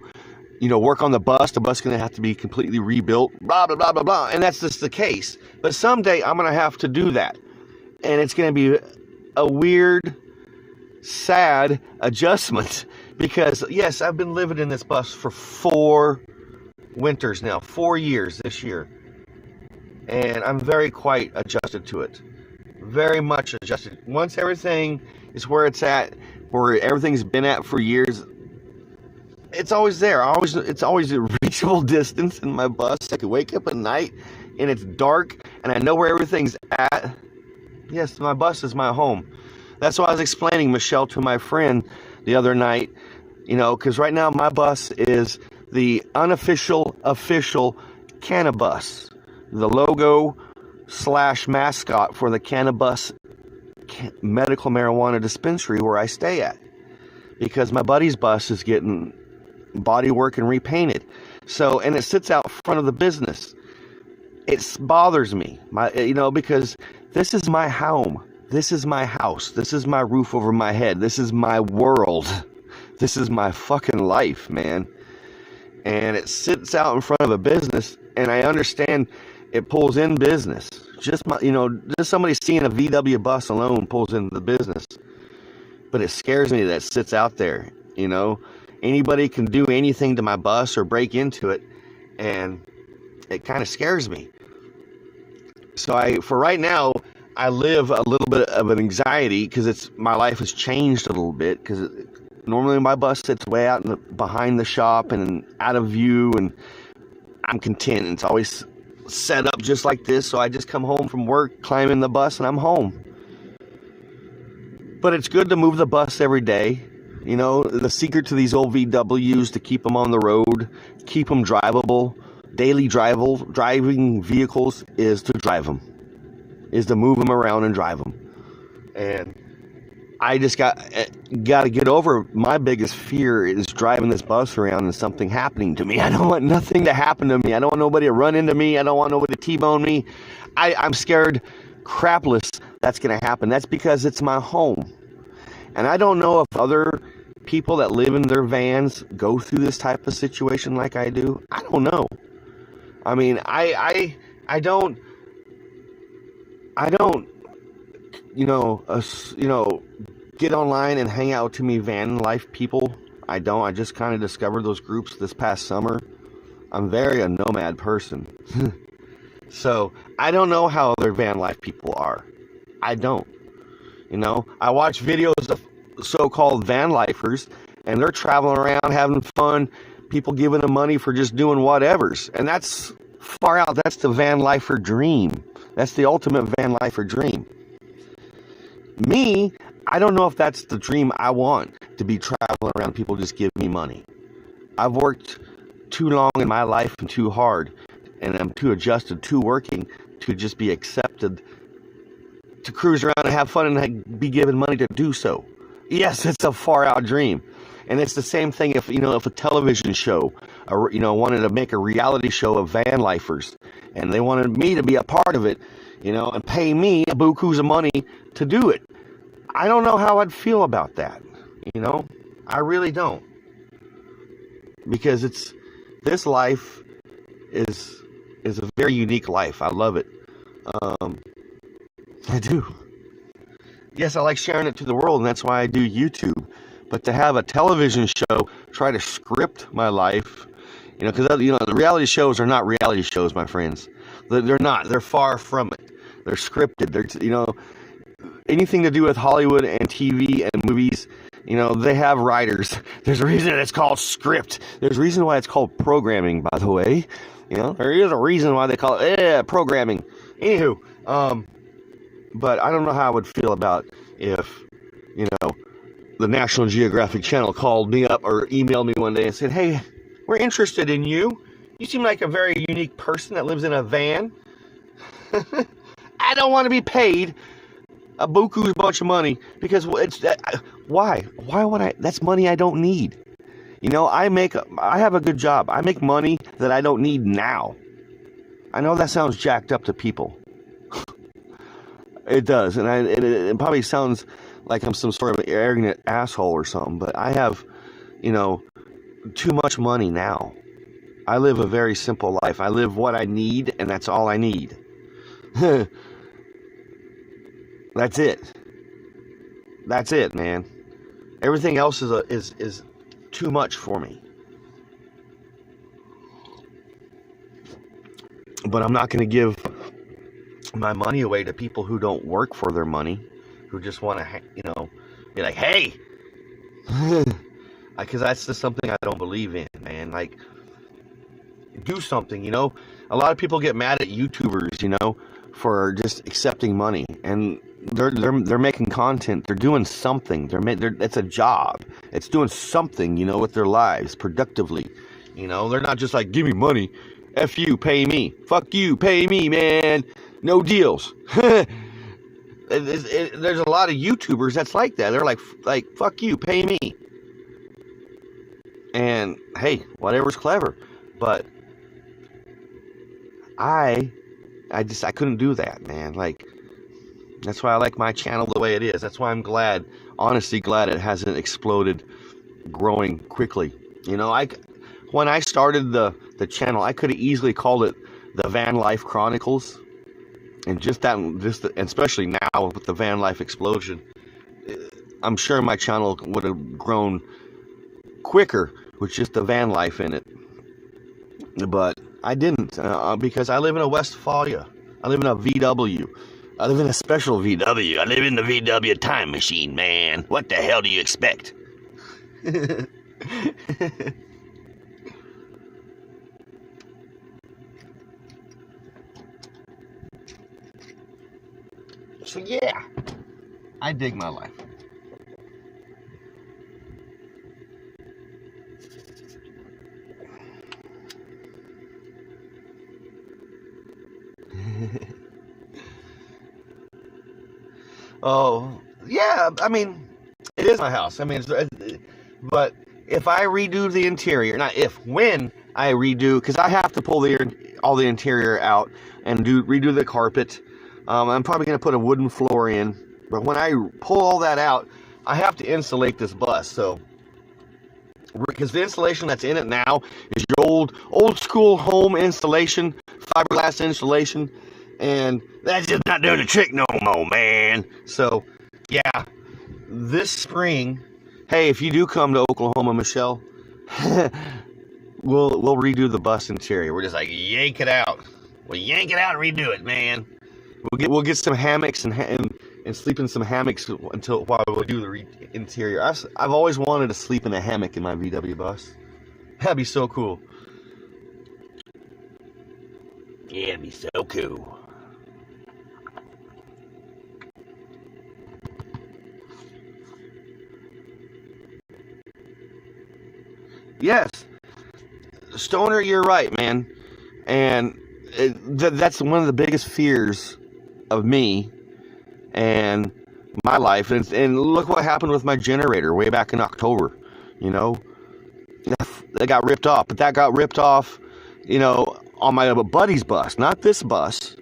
work on the bus. The bus is gonna have to be completely rebuilt. Blah blah blah blah blah. And that's just the case. But someday I'm gonna have to do that, and it's gonna be a weird, sad adjustment. Because yes, I've been living in this bus for 4 winters now, 4 years this year. And I'm quite adjusted to it. Very much adjusted. Once everything is where it's at, where everything's been at for years, it's always there. It's always a reachable distance in my bus. I can wake up at night and it's dark and I know where everything's at. Yes, my bus is my home. That's why I was explaining, Michelle, to my friend the other night, because right now my bus is the official Cannabis, the logo / mascot for the Cannabis medical marijuana dispensary where I stay at, because my buddy's bus is getting body work and repainted. So, and it sits out front of the business. It bothers me, because this is my home. This is my house. This is my roof over my head. This is my world. This is my fucking life, man. And it sits out in front of a business, and I understand it pulls in business. Just somebody seeing a VW bus alone pulls in the business. But it scares me that it sits out there, Anybody can do anything to my bus or break into it, and it kind of scares me. So for right now, I live a little bit of an anxiety because my life has changed a little bit, because normally my bus sits way out behind the shop and out of view, and I'm content. It's always set up just like this, so I just come home from work, climb in the bus, and I'm home. But it's good to move the bus every day. The secret to these old VWs, to keep them on the road, keep them drivable, daily driving vehicles, is to drive them, is to move them around and drive them. And I just got to get over my biggest fear is driving this bus around and something happening to me. I don't want nothing to happen to me. I don't want nobody to run into me. I don't want nobody to T-bone me. I'm scared crapless that's going to happen. That's because it's my home. And I don't know if other people that live in their vans go through this type of situation like I do. I don't know. I mean, I don't, get online and hang out with too many van life people. I don't. I just kind of discovered those groups this past summer. I'm very a nomad person. So I don't know how other van life people are. I don't. I watch videos of so-called van lifers, and they're traveling around having fun, people giving them money for just doing whatevers. And that's far out. That's the van lifer dream. That's the ultimate van lifer dream. Me, I don't know if that's the dream I want, to be traveling around, people just give me money. I've worked too long in my life and too hard, and I'm too adjusted to working to just be accepted to cruise around and have fun and be given money to do so. Yes, it's a far out dream. And it's the same thing if a television show, wanted to make a reality show of van lifers, and they wanted me to be a part of it, and pay me bukus of money to do it. I don't know how I'd feel about that. I really don't. Because this life is a very unique life. I love it. I do. Yes, I like sharing it to the world, and that's why I do YouTube. But to have a television show try to script my life, because the reality shows are not reality shows, my friends. They're not. They're far from it. They're scripted. They're anything to do with Hollywood and TV and movies. They have writers. There's a reason it's called script. There's a reason why it's called programming, by the way. There is a reason why they call it programming. Anywho, but I don't know how I would feel about if, the National Geographic Channel called me up or emailed me one day and said, "Hey, we're interested in you. You seem like a very unique person that lives in a van." I don't want to be paid a buku's bunch of money because why would I? That's money I don't need. I have a good job. I make money that I don't need now. I know that sounds jacked up to people. It does, and it probably sounds like I'm some sort of an arrogant asshole or something, but I have, too much money now. I live a very simple life. I live what I need, and that's all I need. That's it. That's it, man. Everything else is too much for me. But I'm not going to give my money away to people who don't work for their money, who just want to, be like, "Hey," because that's just something I don't believe in, man. Like, do something, A lot of people get mad at YouTubers, for just accepting money, and they're making content. They're doing something. It's a job. It's doing something, with their lives productively. They're not just like, "Give me money. F you, pay me. Fuck you, pay me, man. No deals." There's a lot of YouTubers that's like that. They're like, "Fuck you, pay me." And hey, whatever's clever. But I couldn't do that, man. Like, that's why I like my channel the way it is. That's why I'm honestly glad it hasn't exploded, growing quickly. When I started the channel, I could have easily called it the Van Life Chronicles. And especially now with the van life explosion, I'm sure my channel would have grown quicker with just the van life in it. But I didn't, because I live in a Westphalia. I live in a VW. I live in a special VW. I live in the VW time machine, man. What the hell do you expect? So yeah, I dig my life. Oh, yeah, I mean, It is my house. I mean, but if I redo the interior, not if, when I redo, because I have to pull all the interior out and redo the carpet. I'm probably going to put a wooden floor in, but when I pull all that out, I have to insulate this bus. So, because the insulation that's in it now is your old school home insulation, fiberglass insulation, and that's just not doing the trick no more, man. So, yeah, this spring, hey, if you do come to Oklahoma, Michelle, we'll redo the bus interior. We're just like yank it out. We'll yank it out and redo it, man. We'll get some hammocks and sleep in some hammocks while we do the interior. I've always wanted to sleep in a hammock in my VW bus. That'd be so cool. Yeah, it'd be so cool. Yes, Stoner, you're right, man. And that's one of the biggest fears of me and my life. And look what happened with my generator way back in October. You know, that got ripped off. But that got ripped off, you know, on my buddy's bus. Not this bus,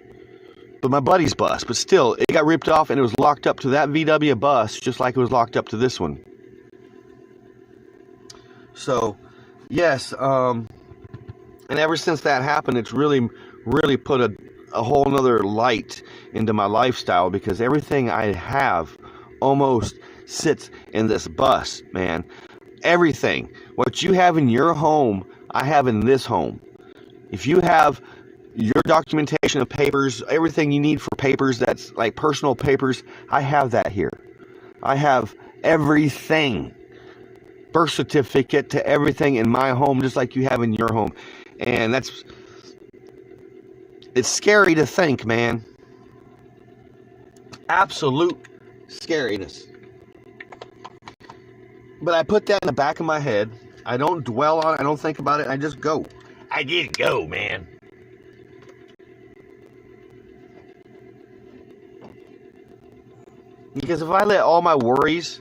but my buddy's bus. But still, it got ripped off and it was locked up to that VW bus just like it was locked up to this one. So, yes, and ever since that happened, it's really put a whole nother light into my lifestyle, because everything I have almost sits in this bus, man. Everything. What you have in your home, I have in this home. If you have your documentation of papers, everything you need for papers, that's like personal papers, I have that here. I have everything. Birth certificate to everything in my home, just like you have in your home. And it's scary to think, man. Absolute scariness. But I put that in the back of my head. I don't dwell on it. I don't think about it. I just go. I just go, man. Because if I let all my worries,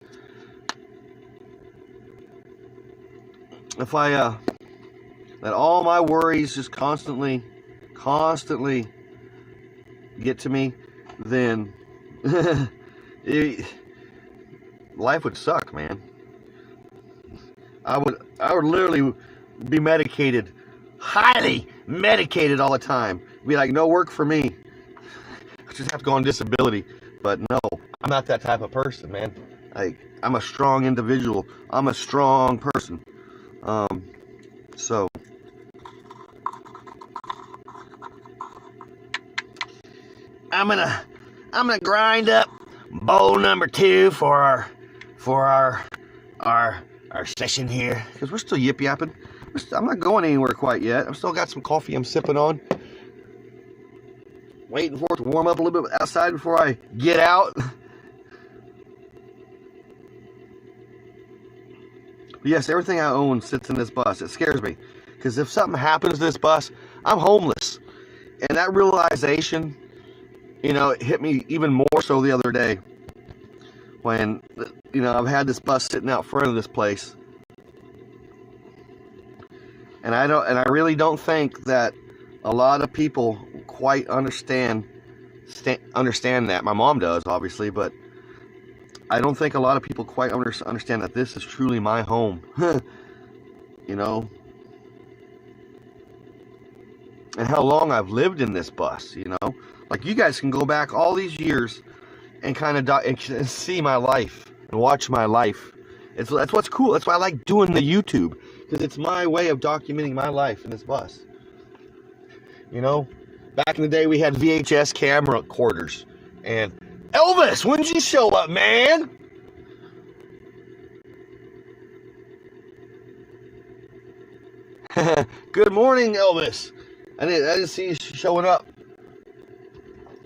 if I let all my worries just constantly get to me, then life would suck, man. I would literally be medicated, highly medicated all the time. Be like, no work for me. I just have to go on disability. But no, I'm not that type of person, man. I'm a strong individual. I'm a strong person. So I'm gonna grind up bowl number 2 for our session here, because we're still yip yapping. I'm not going anywhere quite yet. I've still got some coffee I'm sipping on, waiting for it to warm up a little bit outside before I get out. But yes, everything I own sits in this bus. It scares me, because if something happens to this bus, I'm homeless. And that realization, you know, it hit me even more so the other day when, you know, I've had this bus sitting out front of this place. And I really don't think that a lot of people quite understand that. My mom does, obviously, but I don't think a lot of people quite understand that this is truly my home. You know? And how long I've lived in this bus, you know? Like, you guys can go back all these years and kind of and see my life and watch my life. That's what's cool. That's why I like doing the YouTube, because it's my way of documenting my life in this bus. You know? Back in the day, we had VHS camera recorders. And Elvis, when did you show up, man? Good morning, Elvis. I didn't see you showing up.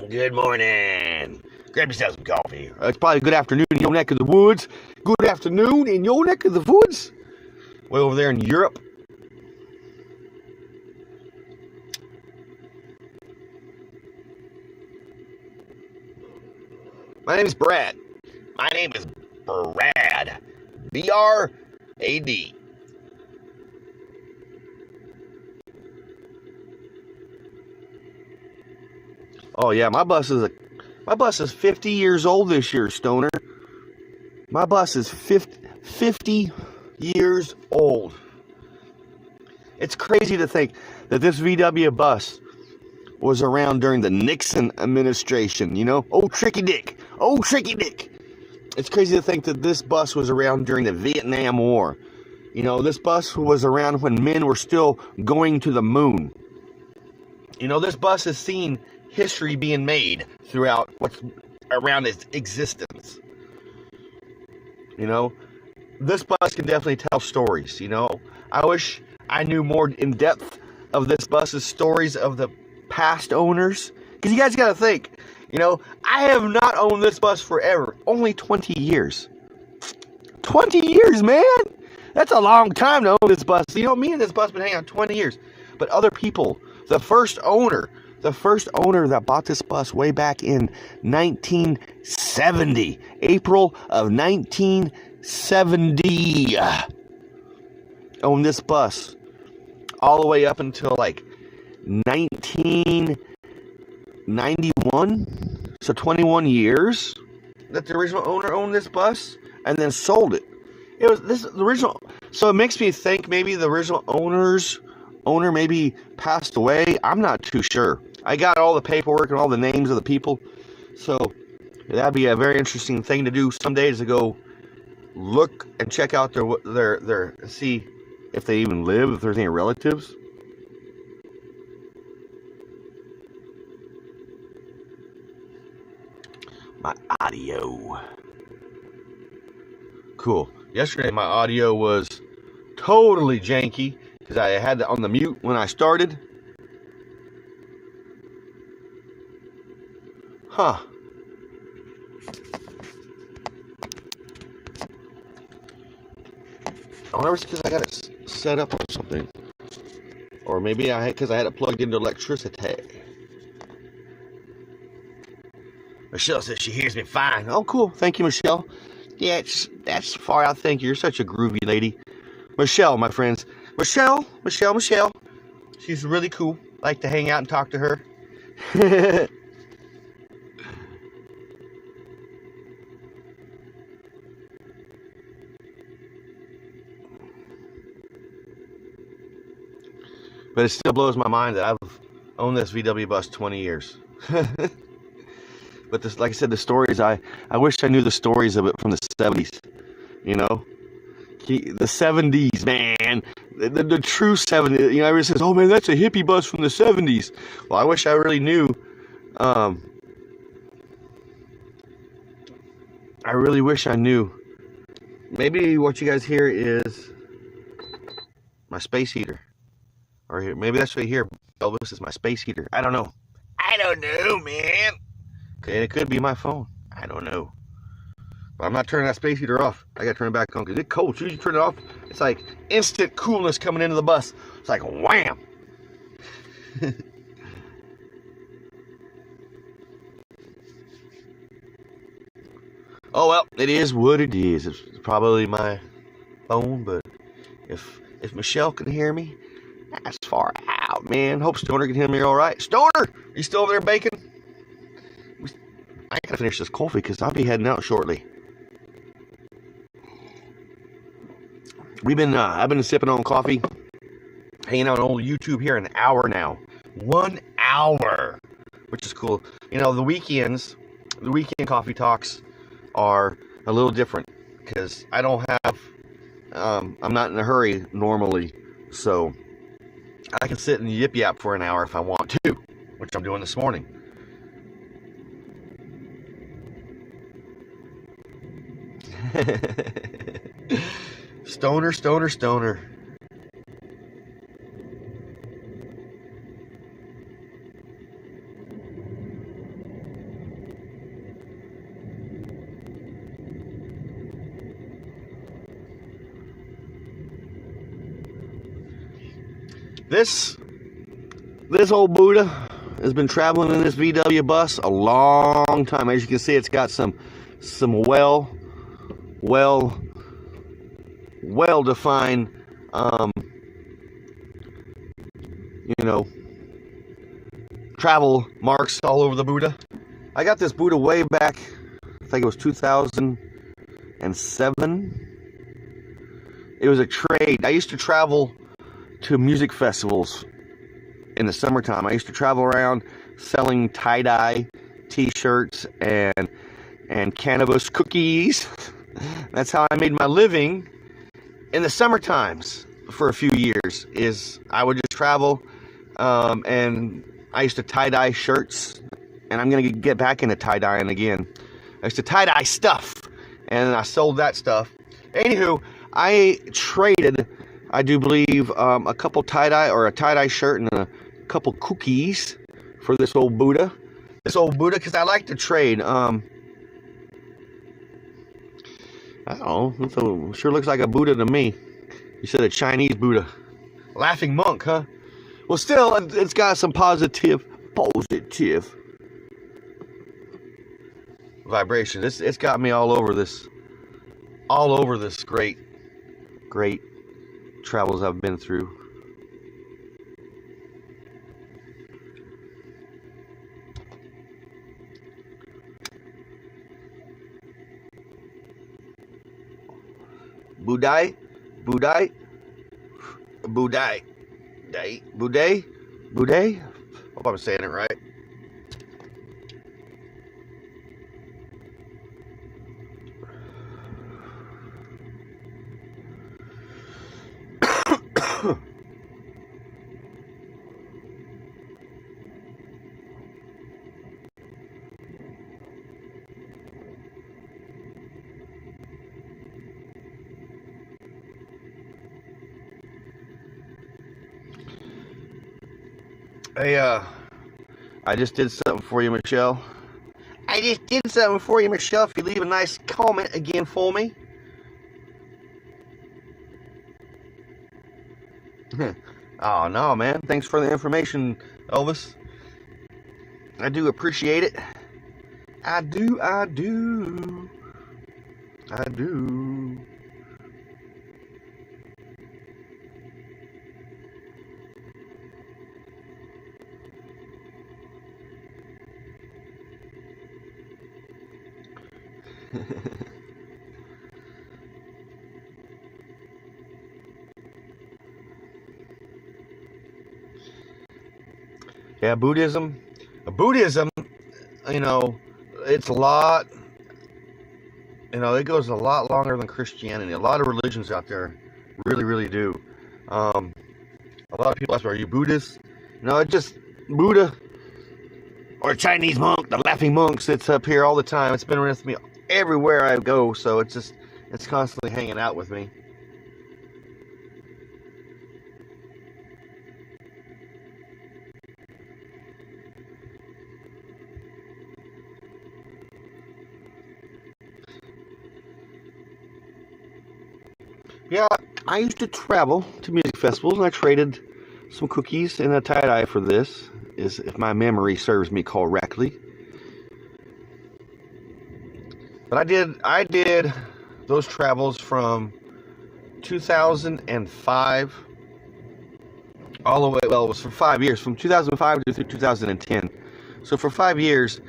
Good morning. Grab yourself some coffee. It's probably good afternoon in your neck of the woods. Good afternoon in your neck of the woods. Way over there in Europe. My name is Brad. My name is Brad. Brad. B-R-A-D. Oh yeah, my bus is 50 years old this year, Stoner. My bus is 50 years old. It's crazy to think that this VW bus was around during the Nixon administration, you know? Oh, Tricky Dick. Oh, Tricky Dick. It's crazy to think that this bus was around during the Vietnam War. You know, this bus was around when men were still going to the moon. You know, this bus has seen history being made throughout what's around its existence. You know, this bus can definitely tell stories, you know. I wish I knew more in depth of this bus's stories of the past owners. Because you guys got to think, you know, I have not owned this bus forever. Only 20 years. 20 years, man! That's a long time to own this bus. You know, me and this bus been hanging out 20 years. But other people, the first owner that bought this bus way back in 1970, April of 1970, owned this bus all the way up until like 1991, so 21 years that the original owner owned this bus, and then sold it. It was the original, so it makes me think maybe the original owner maybe passed away. I'm not too sure. I got all the paperwork and all the names of the people, so that'd be a very interesting thing to do someday, is to go look and check out their see if they even live, if there's any relatives. My audio. Cool. Yesterday my audio was totally janky because I had it on the mute when I started. Huh. I wonder if it's because I got it set up or something. Or maybe because I had it plugged into electricity. Michelle says she hears me fine. Oh, cool. Thank you, Michelle. Yeah, that's far out. Thank you. You're such a groovy lady. Michelle, my friends. Michelle. She's really cool. I like to hang out and talk to her. But it still blows my mind that I've owned this VW bus 20 years. But this, like I said, the stories, I wish I knew the stories of it from the 70s. You know? The 70s, man. The true 70s. You know, everybody says, oh man, that's a hippie bus from the 70s. Well, I wish I really knew. I really wish I knew. Maybe what you guys hear is my space heater. Or maybe that's what you hear. Elvis is my space heater. I don't know. I don't know, man. Okay, it could be my phone. I don't know. But I'm not turning that space heater off. I gotta turn it back on because it's cold. As soon as you turn it off, it's like instant coolness coming into the bus. It's like wham. Oh well, it is what it is. It's probably my phone, but if Michelle can hear me, that's far out, man. Hope Stoner can hear me all right. Stoner, are you still over there baking? I gotta finish this coffee because I'll be heading out shortly. I've been sipping on coffee, hanging out on old YouTube here an hour now. 1 hour, which is cool. You know, the weekend coffee talks are a little different because I don't have, I'm not in a hurry normally, so I can sit and yip yap for an hour if I want to, which I'm doing this morning. Stoner. This old Buddha has been traveling in this VW bus a long time. As you can see, it's got some well well-defined, you know, travel marks all over the Buddha. I got this Buddha way back, I think it was 2007. It was a trade. I used to travel to music festivals in the summertime. I used to travel around selling tie-dye t-shirts and cannabis cookies. That's how I made my living in the summer times for a few years. Is I would just travel, and I used to tie-dye shirts, and I'm gonna get back into tie-dyeing again. I used to tie-dye stuff, and I sold that stuff. Anywho, I traded, I do believe, a couple tie-dye or a tie-dye shirt and a couple cookies for this old Buddha. This old Buddha, because I like to trade. I don't know. It sure looks like a Buddha to me. You said a Chinese Buddha. Laughing monk, huh? Well, still, it's got some positive vibration. It's got me all over this great travels I've been through. Budai. Hope I'm saying it right. Hey, I just did something for you, Michelle. If you leave a nice comment again for me. Oh, no, man. Thanks for the information, Elvis. I do appreciate it. I do. Yeah, Buddhism, you know, it's a lot, you know, it goes a lot longer than Christianity. A lot of religions out there really do. A lot of people ask me, are you Buddhist? No, it's just Buddha or Chinese monk, the laughing monk sits up here all the time. It's been with me everywhere I go, so it's constantly hanging out with me. Yeah, I used to travel to music festivals, and I traded some cookies and a tie-dye for this, if my memory serves me correctly. But I did those travels from 2005 all the way, well, it was for 5 years, from 2005 to 2010. So for 5 years,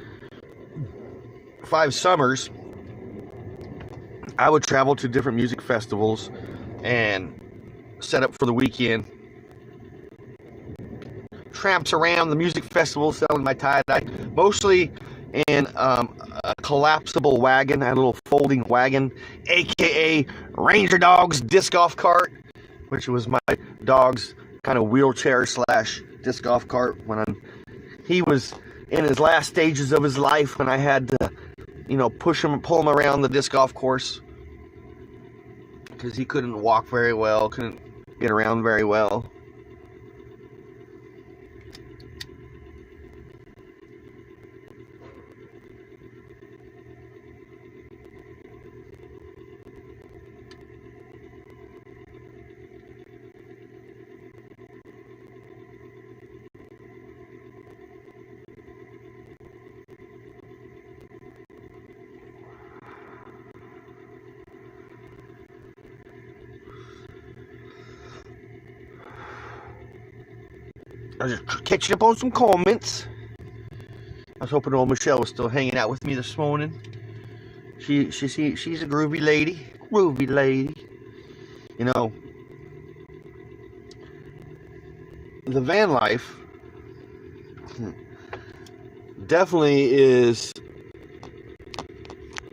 5 summers, I would travel to different music festivals and set up for the weekend. Tramps around the music festival selling my tie-dye, mostly in a collapsible wagon, a little folding wagon, aka Ranger Dog's disc golf cart, which was my dog's kind of wheelchair / disc golf cart when he was in his last stages of his life, when I had to, you know, pull him around the disc golf course because he couldn't walk very well, couldn't get around very well. I was just catching up on some comments. I was hoping old Michelle was still hanging out with me this morning. She's a groovy lady. Groovy lady. You know, the van life definitely is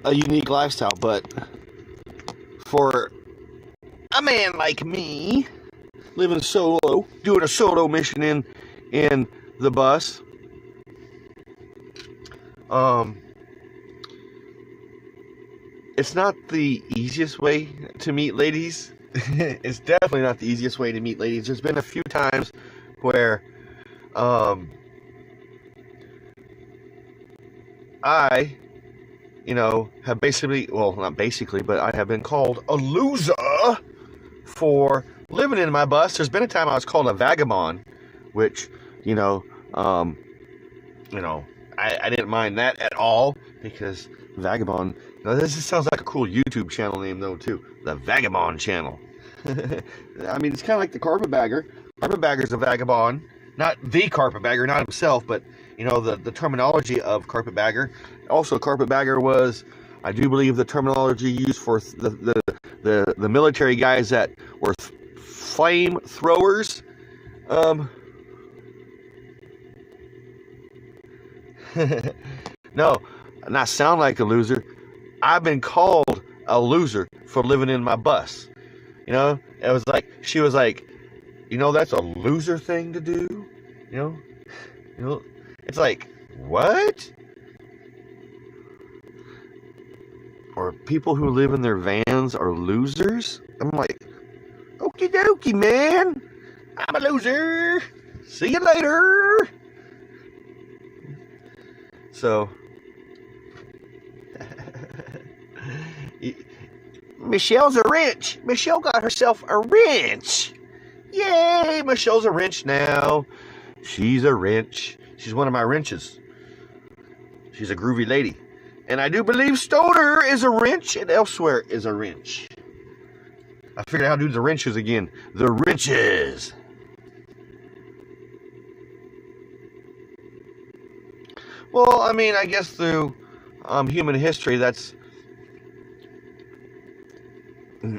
a unique lifestyle, but for a man like me, living solo, doing a solo mission in the bus, it's not the easiest way to meet ladies. It's definitely not the easiest way to meet ladies. There's been a few times where I, have basically, well, not basically, but I have been called a loser for living in my bus. There's been a time I was called a vagabond, which, I didn't mind that at all, because vagabond, this sounds like a cool YouTube channel name though too, the Vagabond Channel. I mean, it's kind of like the Carpetbagger. Carpetbagger's a vagabond, not the Carpetbagger, not himself, but the terminology of Carpetbagger. Also, Carpetbagger was, I do believe, the terminology used for the military guys that were flame throwers. No, not sound like a loser. I've been called a loser for living in my bus. It was like, she was like, that's a loser thing to do. It's like, what? Or people who live in their vans are losers? I'm like, okie dokie, man. I'm a loser. See you later. So, Michelle's a wrench. Michelle got herself a wrench. Yay, Michelle's a wrench now. She's a wrench. She's one of my wrenches. She's a groovy lady. And I do believe Stoner is a wrench and Elsewhere is a wrench. I figured out how to do the wrenches again. The wrenches. Well, I mean, I guess through human history, that's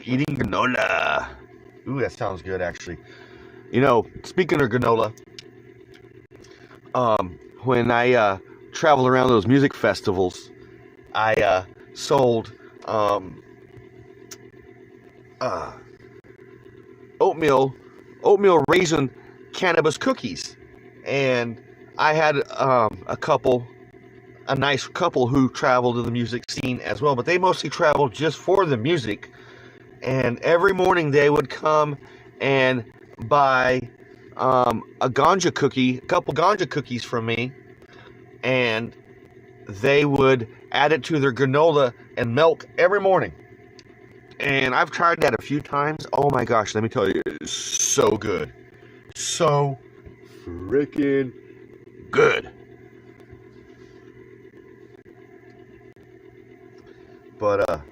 eating granola. Ooh, that sounds good, actually. Speaking of granola, when I traveled around those music festivals, I sold oatmeal raisin cannabis cookies, and I had a nice couple who traveled to the music scene as well, but they mostly traveled just for the music. And every morning they would come and buy a couple ganja cookies from me, and they would add it to their granola and milk every morning. And I've tried that a few times. Oh my gosh, let me tell you, it is so good. So freaking good. But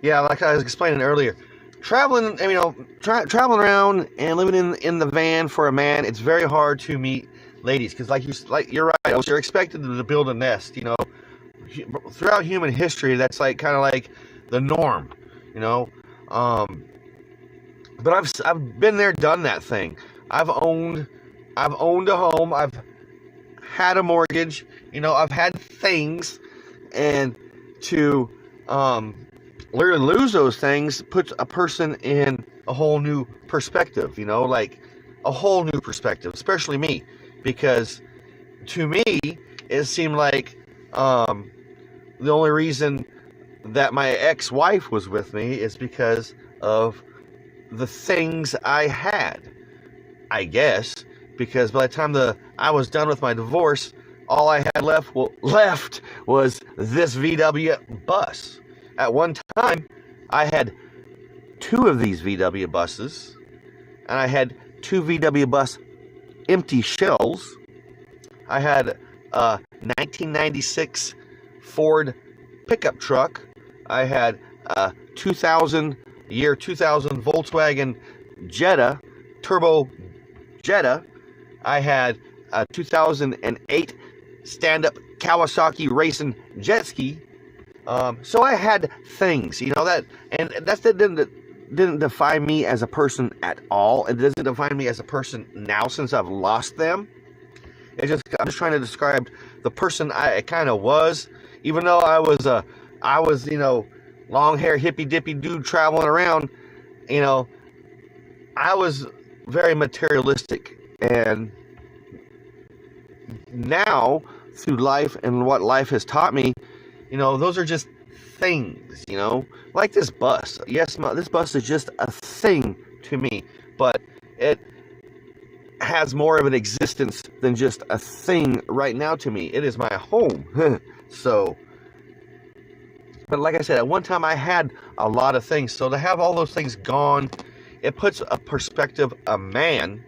yeah, like I was explaining earlier, traveling around and living in the van for a man, it's very hard to meet ladies, because you're right, you're expected to build a nest. Throughout human history, that's kind of like the norm. But I've been there, done that thing. I've owned a home. I've had a mortgage. I've had things, and to learn to lose those things puts a person in a whole new perspective. Like a whole new perspective, especially me, because to me it seemed like the only reason that my ex-wife was with me is because of the things I had, I guess, because by the time I was done with my divorce, all I had left was this VW bus. At one time, I had 2 of these VW buses, and I had 2 VW bus empty shells. I had a 1996 Ford pickup truck. I had a 2000 Volkswagen Jetta, turbo Jetta. I had a 2008 stand-up Kawasaki racing jet ski. So I had things, that didn't define me as a person at all. It doesn't define me as a person now since I've lost them. I'm just trying to describe the person I kind of was, even though I was long hair hippy dippy dude traveling around. I was very materialistic, and now through life and what life has taught me, those are just things, like this bus. Yes, this bus is just a thing to me, but it has more of an existence than just a thing right now to me. It is my home. But like I said, at one time I had a lot of things, so to have all those things gone, it puts a perspective, a man,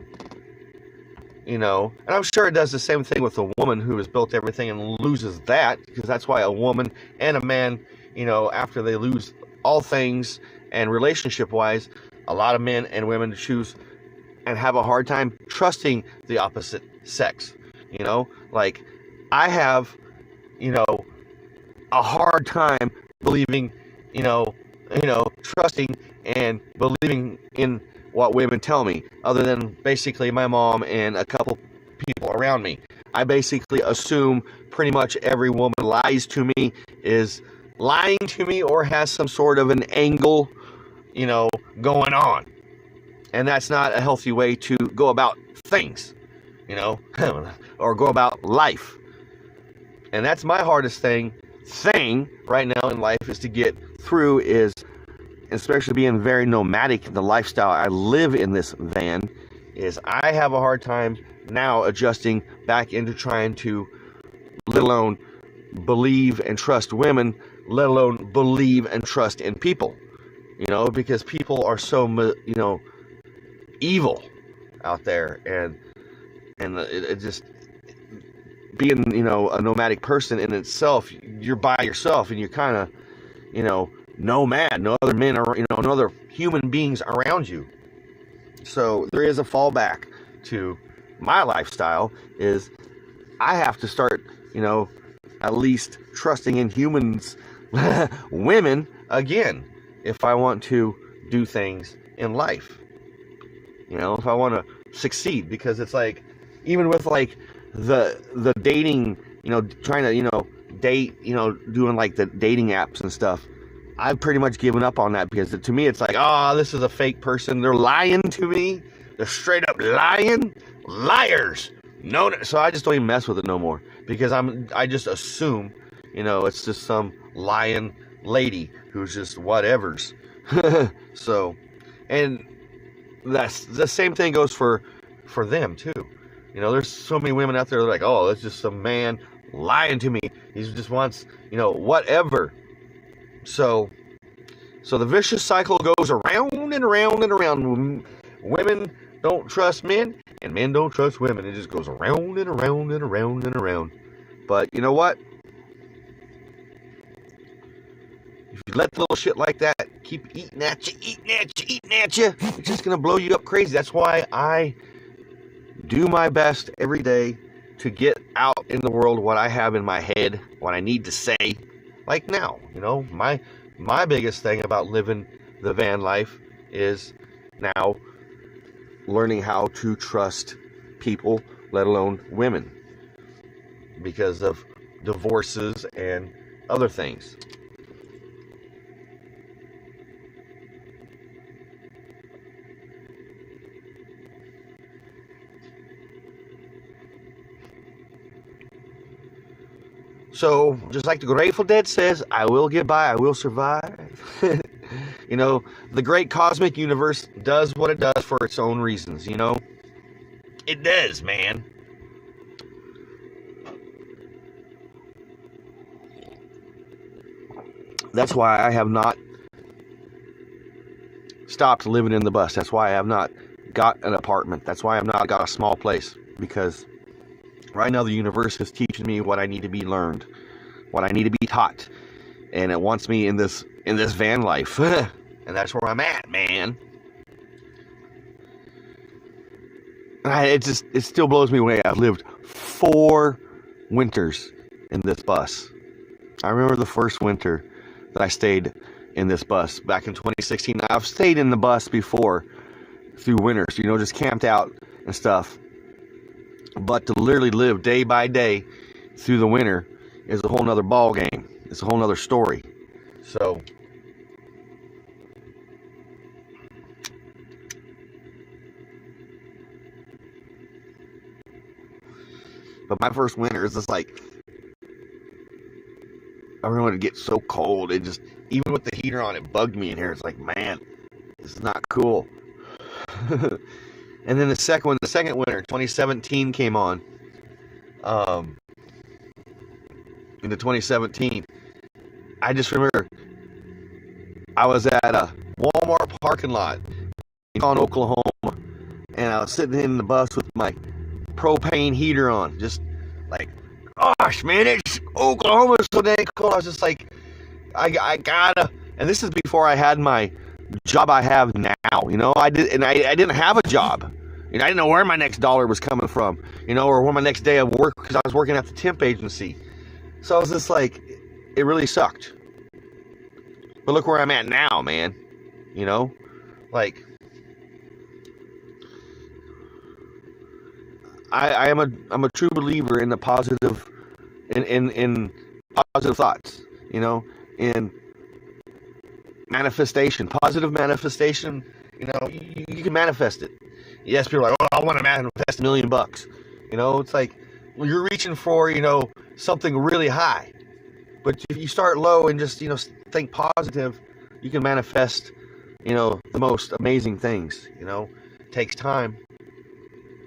and I'm sure it does the same thing with a woman who has built everything and loses that, because that's why a woman and a man, after they lose all things, and relationship-wise, a lot of men and women choose and have a hard time trusting the opposite sex. Like I have, a hard time believing, trusting and believing in what women tell me, other than basically my mom and a couple people around me. I basically assume pretty much every woman lies to me, is lying to me, or has some sort of an angle, going on. And that's not a healthy way to go about things, or go about life. And that's my hardest thing right now in life is to get through, is especially being very nomadic, the lifestyle I live in this van, is I have a hard time now adjusting back into trying to, let alone believe and trust women, let alone believe and trust in people, because people are so, evil out there, and it just being, a nomadic person in itself, you're by yourself, and you're kind of, nomad, no other men or, no other human beings around you. So there is a fallback to my lifestyle, is I have to start, at least trusting in humans, women again, if I want to do things in life. If I want to succeed, because it's like, even with like the dating, trying to, date, doing like the dating apps and stuff, I've pretty much given up on that, because to me it's like, this is a fake person. They're lying to me. They're straight up lying. Liars. No, so I just don't even mess with it no more, because I just assume, it's just some lying lady who's just whatevers. So, and that's the same thing goes for them too. There's so many women out there that are like, that's just some man lying to me. He just wants, whatever. So the vicious cycle goes around and around and around. Women don't trust men, and men don't trust women. It just goes around and around and around and around. But you know what? If you let the little shit like that keep eating at you, it's just going to blow you up crazy. That's why I do my best every day to get out in the world what I have in my head, what I need to say. Like now, my biggest thing about living the van life is now learning how to trust people, let alone women, because of divorces and other things. So, just like the Grateful Dead says, I will get by, I will survive. The great cosmic universe does what it does for its own reasons, It does, man. That's why I have not stopped living in the bus. That's why I have not got an apartment. That's why I've not got a small place, because right now the universe is teaching me what I need to be learned, what I need to be taught, and it wants me in this van life. And that's where I'm at, man. It still blows me away. I've lived 4 winters in this bus. I remember the first winter that I stayed in this bus back in 2016. I've stayed in the bus before through winters, just camped out and stuff. But to literally live day by day through the winter is a whole nother ball game. It's a whole nother story. So but my first winter is just like, I remember it gets so cold. It just, even with the heater on, it bugged me in here. It's like, man, this is not cool. And then the second winter, 2017 came on. Into 2017, I just remember I was at a Walmart parking lot in Oklahoma, and I was sitting in the bus with my propane heater on, just like, gosh, man, it's Oklahoma, so dang cold. I was just like, I gotta, and this is before I had my job I have now. I didn't have a job. I didn't know where my next dollar was coming from, or where my next day of work, because I was working at the temp agency. So I was just like, it really sucked. But look where I'm at now, man. Like, I'm a true believer in the positive, in positive thoughts, in manifestation, positive manifestation. You can manifest it. Yes, people are like, oh, I want to manifest $1 million. It's like, well, you're reaching for, something really high. But if you start low and just, think positive, you can manifest, the most amazing things. It takes time,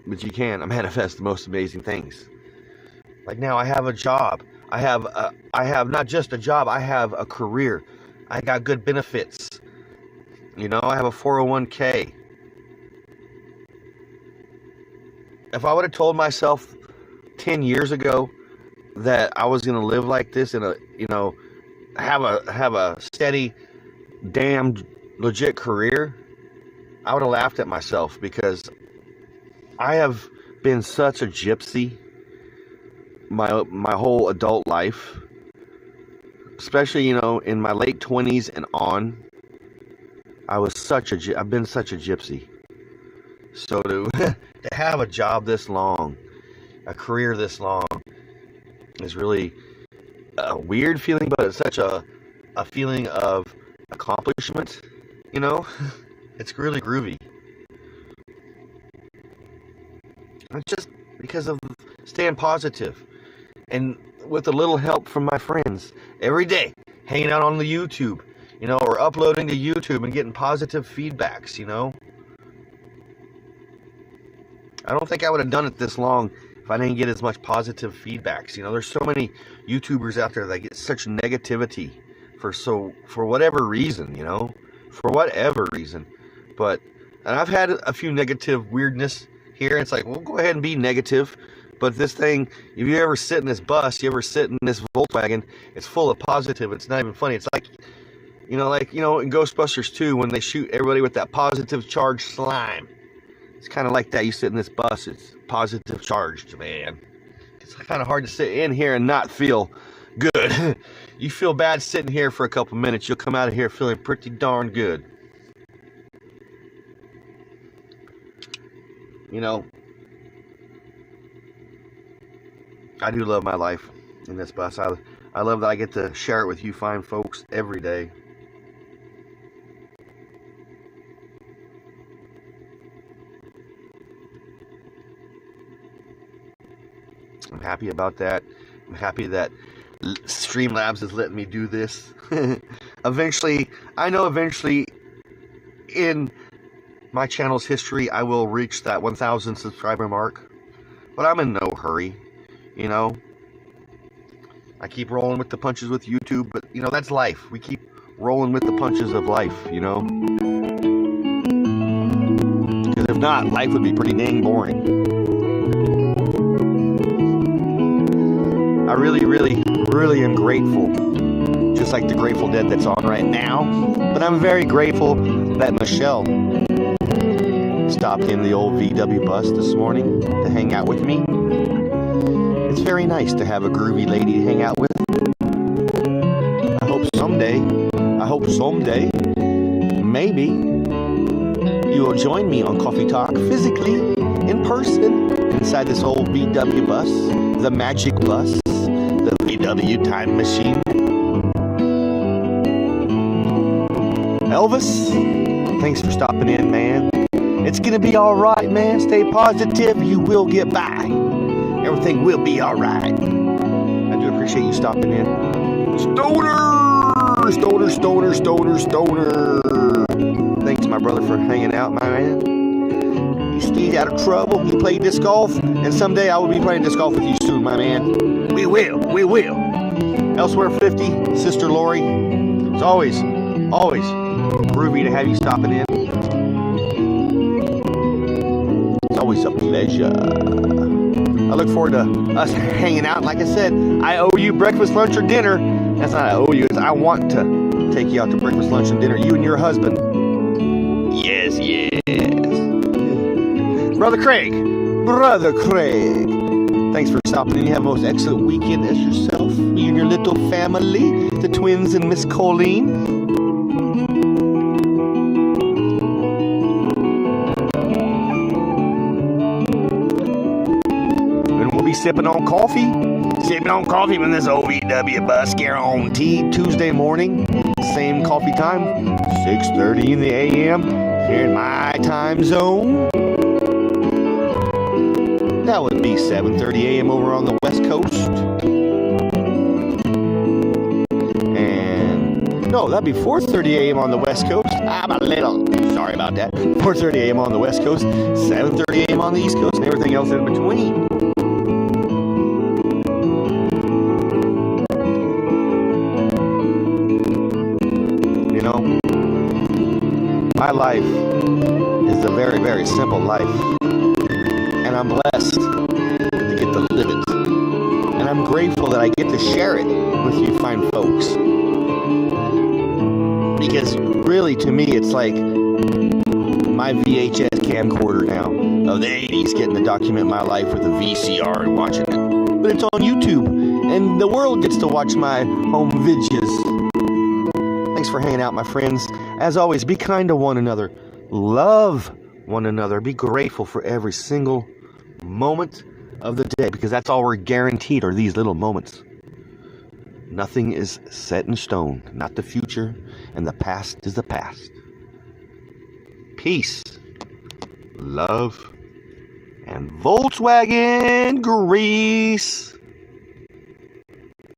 but you can manifest the most amazing things. Like now, I have a job. I have not just a job. I have a career. I got good benefits. I have a 401k. If I would have told myself 10 years ago that I was going to live like this and have a steady, damn legit career, I would have laughed at myself, because I have been such a gypsy my whole adult life, especially in my late 20s and on. I've been such a gypsy. So to have a job this long, a career this long, is really a weird feeling, but it's such a feeling of accomplishment. It's really groovy. It's just because of staying positive, and with a little help from my friends every day, hanging out on the YouTube, or uploading to YouTube and getting positive feedbacks. I don't think I would have done it this long if I didn't get as much positive feedbacks. There's so many YouTubers out there that get such negativity for whatever reason, for whatever reason. And I've had a few negative weirdness here. It's like, well, go ahead and be negative. But this thing, if you ever sit in this bus, you ever sit in this Volkswagen, it's full of positive. It's not even funny. It's like, in Ghostbusters 2, when they shoot everybody with that positive charged slime. It's kind of like that. You sit in this bus, it's positive charged, man. It's kind of hard to sit in here and not feel good. You feel bad sitting here for a couple minutes, you'll come out of here feeling pretty darn good. I do love my life in this bus. I love that I get to share it with you fine folks every day. I'm happy about that. I'm happy that Streamlabs is letting me do this. Eventually in my channel's history, I will reach that 1,000 subscriber mark. But I'm in no hurry, I keep rolling with the punches with YouTube, but, that's life. We keep rolling with the punches of life, Because if not, life would be pretty dang boring. I really, really, really am grateful, just like the Grateful Dead that's on right now. But I'm very grateful that Michelle is stopped in the old VW bus this morning to hang out with me. It's very nice to have a groovy lady to hang out with. I hope someday, maybe you will join me on Coffee Talk physically, in person, inside this old VW bus, the magic bus, the VW time machine. Elvis, thanks for stopping in, man. It's gonna be alright, man. Stay positive. You will get by. Everything will be alright. I do appreciate you stopping in. Stoner. Thanks, my brother, for hanging out, my man. You stayed out of trouble. You played disc golf. And someday I will be playing disc golf with you soon, my man. We will. Elsewhere 50, Sister Lori. It's always groovy to have you stopping in. It's always a pleasure. I look forward to us hanging out. Like I said, I owe you breakfast, lunch, or dinner. That's not I owe you. It's I want to take you out to breakfast, lunch, and dinner. You and your husband. Yes. Brother Craig. Thanks for stopping in. You have a most excellent weekend as yourself. You and your little family. The twins and Miss Colleen. Sipping on coffee when this OVW bus guaranteed Tuesday morning, same coffee time, 6:30 in the a.m. here in my time zone. That would be 7:30 a.m. over on the West Coast. And no, that'd be 4:30 a.m. on the West Coast. I'm a little sorry about that. 4:30 a.m. on the West Coast, 7:30 a.m. on the East Coast, and everything else in between. My life is a very, very simple life, and I'm blessed to get to live it, and I'm grateful that I get to share it with you fine folks, because really, to me, it's like my VHS camcorder now of the 80s getting to document my life with a VCR and watching it, but it's on YouTube, and the world gets to watch my home videos. Thanks for hanging out, my friends. As always, be kind to one another. Love one another. Be grateful for every single moment of the day, because that's all we're guaranteed are these little moments. Nothing is set in stone. Not the future, and the past is the past. Peace, love, and Volkswagen grease.